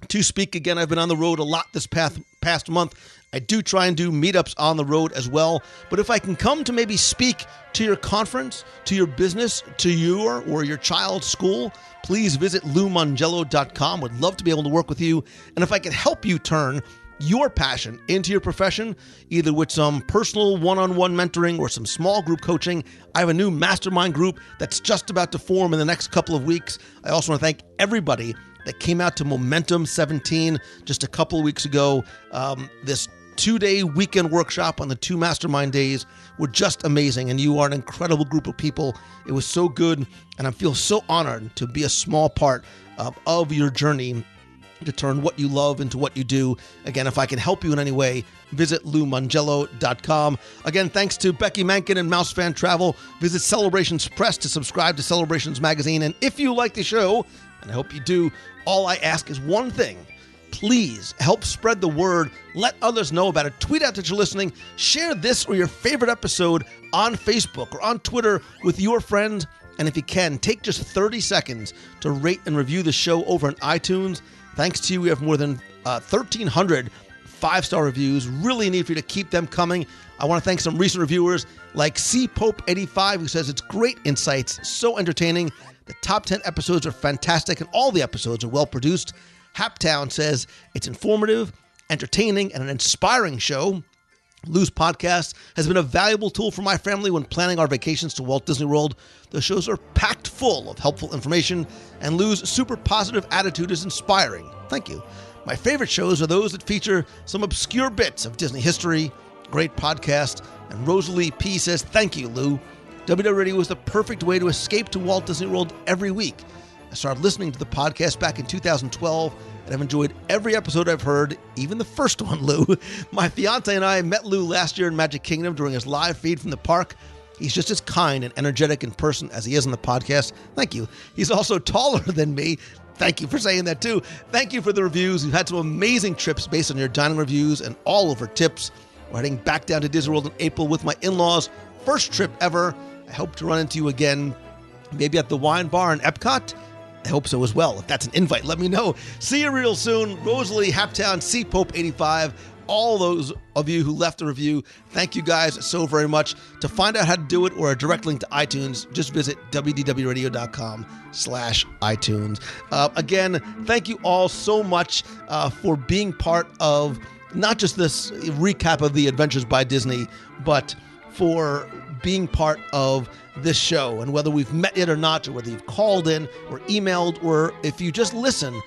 to speak again, I've been on the road a lot this past month. I do try and do meetups on the road as well. But if I can come to maybe speak to your conference, to your business, to your or your child's school, please visit LouMongello.com. Would love to be able to work with you. And if I can help you turn your passion into your profession, either with some personal one-on-one mentoring or some small group coaching, I have a new mastermind group that's just about to form in the next couple of weeks. I also want to thank everybody that came out to Momentum 17 just a couple of weeks ago. This 2-day weekend workshop on the 2 mastermind days were just amazing, and you are an incredible group of people. It was so good, and I feel so honored to be a small part of your journey to turn what you love into what you do. Again, if I can help you in any way, visit LouMongello.com. Again, thanks to Becky Mankin and Mouse Fan Travel. Visit Celebrations Press to subscribe to Celebrations Magazine. And if you like the show, and I hope you do, all I ask is one thing. Please help spread the word. Let others know about it. Tweet out that you're listening. Share this or your favorite episode on Facebook or on Twitter with your friends. And if you can, take just 30 seconds to rate and review the show over on iTunes. Thanks to you, we have more than 1,300 5-star reviews. Really need for you to keep them coming. I want to thank some recent reviewers like C Pope 85, who says it's great insights, so entertaining. The top 10 episodes are fantastic, and all the episodes are well produced. Haptown says it's informative, entertaining, and an inspiring show. Lou's podcast has been a valuable tool for my family when planning our vacations to Walt Disney World. The shows are packed full of helpful information, and Lou's super positive attitude is inspiring. Thank you. My favorite shows are those that feature some obscure bits of Disney history. Great podcast. And Rosalie P. says, thank you, Lou. WDW Radio was the perfect way to escape to Walt Disney World every week. I started listening to the podcast back in 2012, and I've enjoyed every episode I've heard, even the first one, Lou. My fiance and I met Lou last year in Magic Kingdom during his live feed from the park. He's just as kind and energetic in person as he is on the podcast. Thank you. He's also taller than me. Thank you for saying that, too. Thank you for the reviews. You've had some amazing trips based on your dining reviews and all over tips. We're heading back down to Disney World in April with my in-laws. First trip ever. I hope to run into you again, maybe at the wine bar in Epcot. I hope so as well. If that's an invite, let me know. See you real soon. Rosalie, Haptown, C Pope 85, all those of you who left a review, thank you guys so very much. To find out how to do it or a direct link to iTunes, just visit wdwradio.com/iTunes. Again, thank you all so much for being part of not just this recap of the Adventures by Disney, but for being part of this show. And whether we've met yet or not, or whether you've called in or emailed, or if you just listen,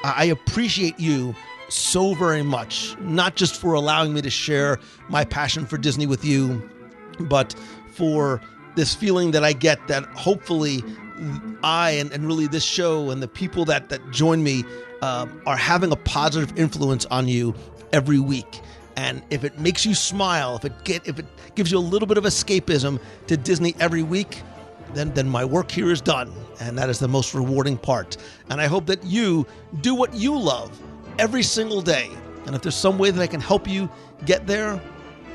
I appreciate you so very much, not just for allowing me to share my passion for Disney with you, but for this feeling that I get that hopefully I and really this show and the people that join me are having a positive influence on you every week. And if it makes you smile, if it gives you a little bit of escapism to Disney every week, then my work here is done. And that is the most rewarding part. And I hope that you do what you love every single day. And if there's some way that I can help you get there,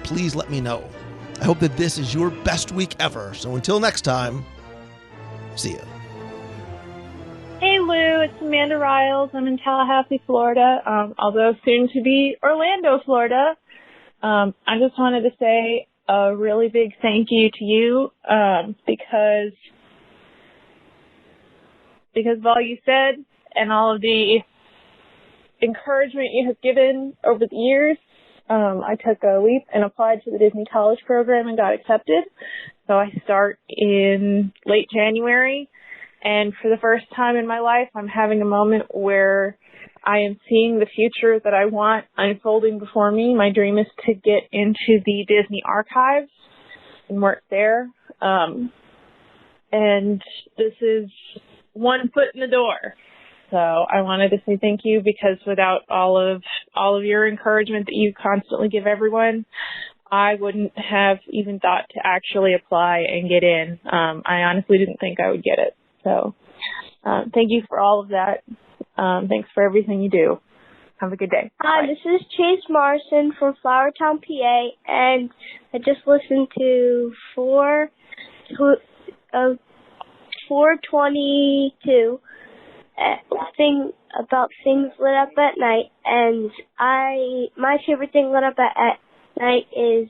please let me know. I hope that this is your best week ever. So until next time, see ya. Hey Lou, it's Amanda Riles. I'm in Tallahassee, Florida, although soon to be Orlando, Florida. I just wanted to say a really big thank you to you because of all you said and all of the encouragement you have given over the years. I took a leap and applied to the Disney College program and got accepted. So I start in late January. And for the first time in my life, I'm having a moment where I am seeing the future that I want unfolding before me. My dream is to get into the Disney archives and work there. And this is one foot in the door. So I wanted to say thank you, because without all of your encouragement that you constantly give everyone, I wouldn't have even thought to actually apply and get in. I honestly didn't think I would get it. So thank you for all of that. Thanks for everything you do. Have a good day. Hi, this is Chase Morrison from Flowertown, PA, and I just listened to 422 thing about things lit up at night, and my favorite thing lit up at night is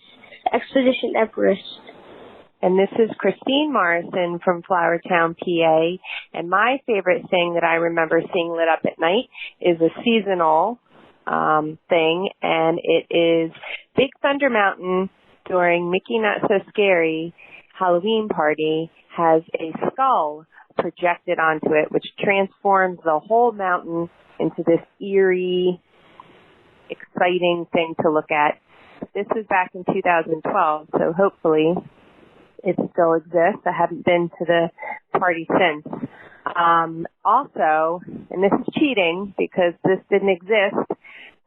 Expedition Everest. And this is Christine Morrison from Flowertown, PA. And my favorite thing that I remember seeing lit up at night is a seasonal thing, and it is Big Thunder Mountain during Mickey Not So Scary Halloween party has a skull projected onto it, which transforms the whole mountain into this eerie, exciting thing to look at. This was back in 2012, so hopefully it still exists. I haven't been to the party since. Also, and this is cheating because this didn't exist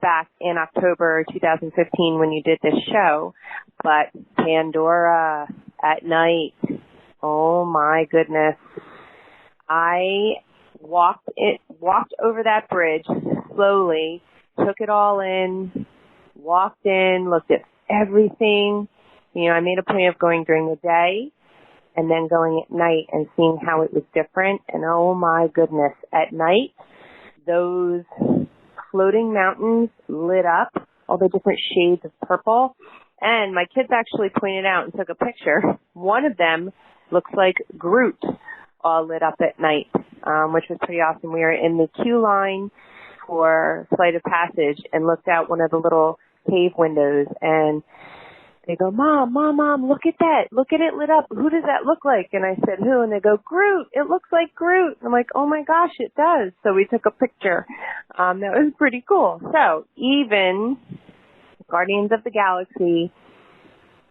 back in October 2015 when you did this show, but Pandora at night, oh my goodness. I walked over that bridge slowly took it all in, walked in, looked at everything. You know, I made a point of going during the day and then going at night and seeing how it was different. And oh my goodness, at night, those floating mountains lit up, all the different shades of purple. And my kids actually pointed out and took a picture. One of them looks like Groot all lit up at night, which was pretty awesome. We were in the queue line for Flight of Passage and looked out one of the little cave windows, and they go, Mom, look at that. Look at it lit up. Who does that look like? And I said, who? And they go, Groot. It looks like Groot. I'm like, oh my gosh, it does. So we took a picture. That was pretty cool. So even Guardians of the Galaxy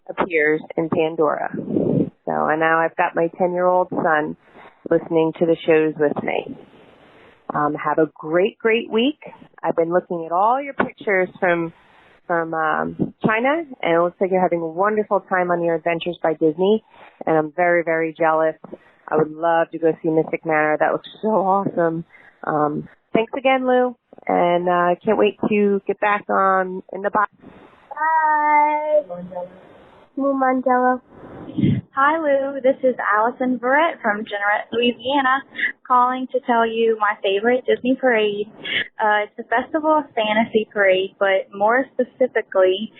appears in Pandora. So, and now I've got my 10-year-old son listening to the shows with me. Have a great, great week. I've been looking at all your pictures from China, and it looks like you're having a wonderful time on your adventures by Disney, and I'm very, very jealous. I would love to go see Mystic Manor. That looks so awesome. Thanks again, Lou, and I can't wait to get back on in the box. Bye. Lou Mangello. Hi, Lou. This is Allison Barrett from Jeanerette, Louisiana, calling to tell you my favorite Disney parade. It's the Festival of Fantasy Parade, but more specifically,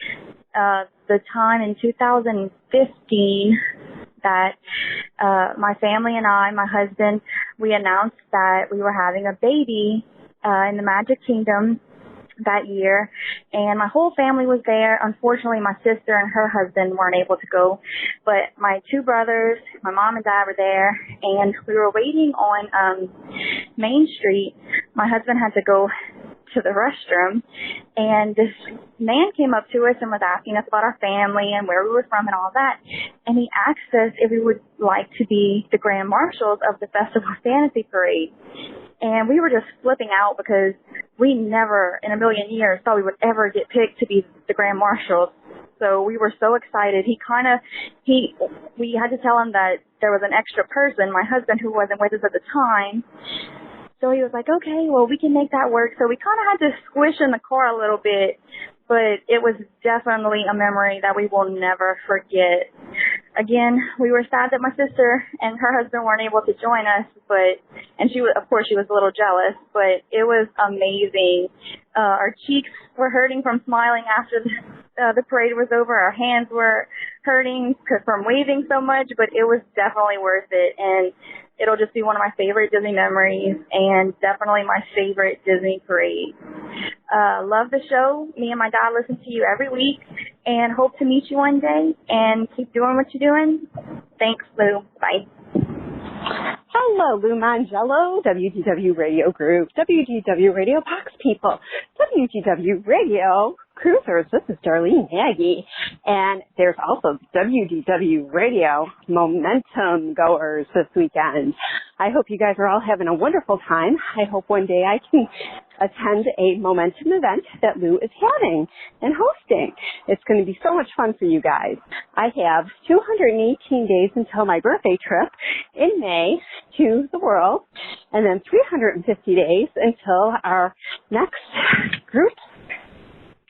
the time in 2015 that my family and I, my husband, we announced that we were having a baby in the Magic Kingdom that year, and my whole family was there. Unfortunately, my sister and her husband weren't able to go, but my two brothers, my mom and dad were there, and we were waiting on Main Street. My husband had to go to the restroom, and this man came up to us and was asking us about our family and where we were from and all that, and he asked us if we would like to be the grand marshals of the Festival of Fantasy Parade. And we were just flipping out because we never in a million years thought we would ever get picked to be the grand marshals. So we were so excited. We had to tell him that there was an extra person, my husband, who wasn't with us at the time. So he was like, okay, well, we can make that work. So we kind of had to squish in the car a little bit, but it was definitely a memory that we will never forget. Again, we were sad that my sister and her husband weren't able to join us, and she was, of course, she was a little jealous, but it was amazing. Our cheeks were hurting from smiling after the parade was over. Our hands were hurting from waving so much, but it was definitely worth it, and it'll just be one of my favorite Disney memories and definitely my favorite Disney parade. Love the show. Me and my dad listen to you every week and hope to meet you one day, and keep doing what you're doing. Thanks, Lou. Bye. Hello, Lou Mangello, WDW Radio Group, WDW Radio Box People, WDW Radio Cruisers. This is Darlene Nagy, and there's also WDW Radio Momentum Goers this weekend. I hope you guys are all having a wonderful time. I hope one day I can attend a Momentum event that Lou is having and hosting. It's going to be so much fun for you guys. I have 218 days until my birthday trip in May to the world, and then 350 days until our next group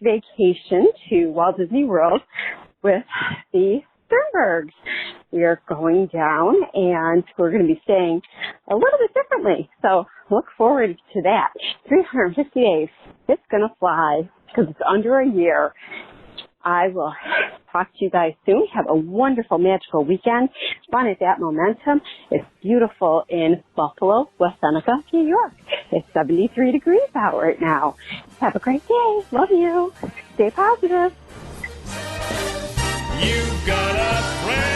vacation to Walt Disney World with the Sternbergs. We are going down, and we're going to be staying a little bit differently. So look forward to that. 350 days. It's going to fly because it's under a year. I will talk to you guys soon. Have a wonderful, magical weekend. Fun at that Momentum. It's beautiful in Buffalo, West Seneca, New York. It's 73 degrees out right now. Have a great day. Love you. Stay positive. You got a friend.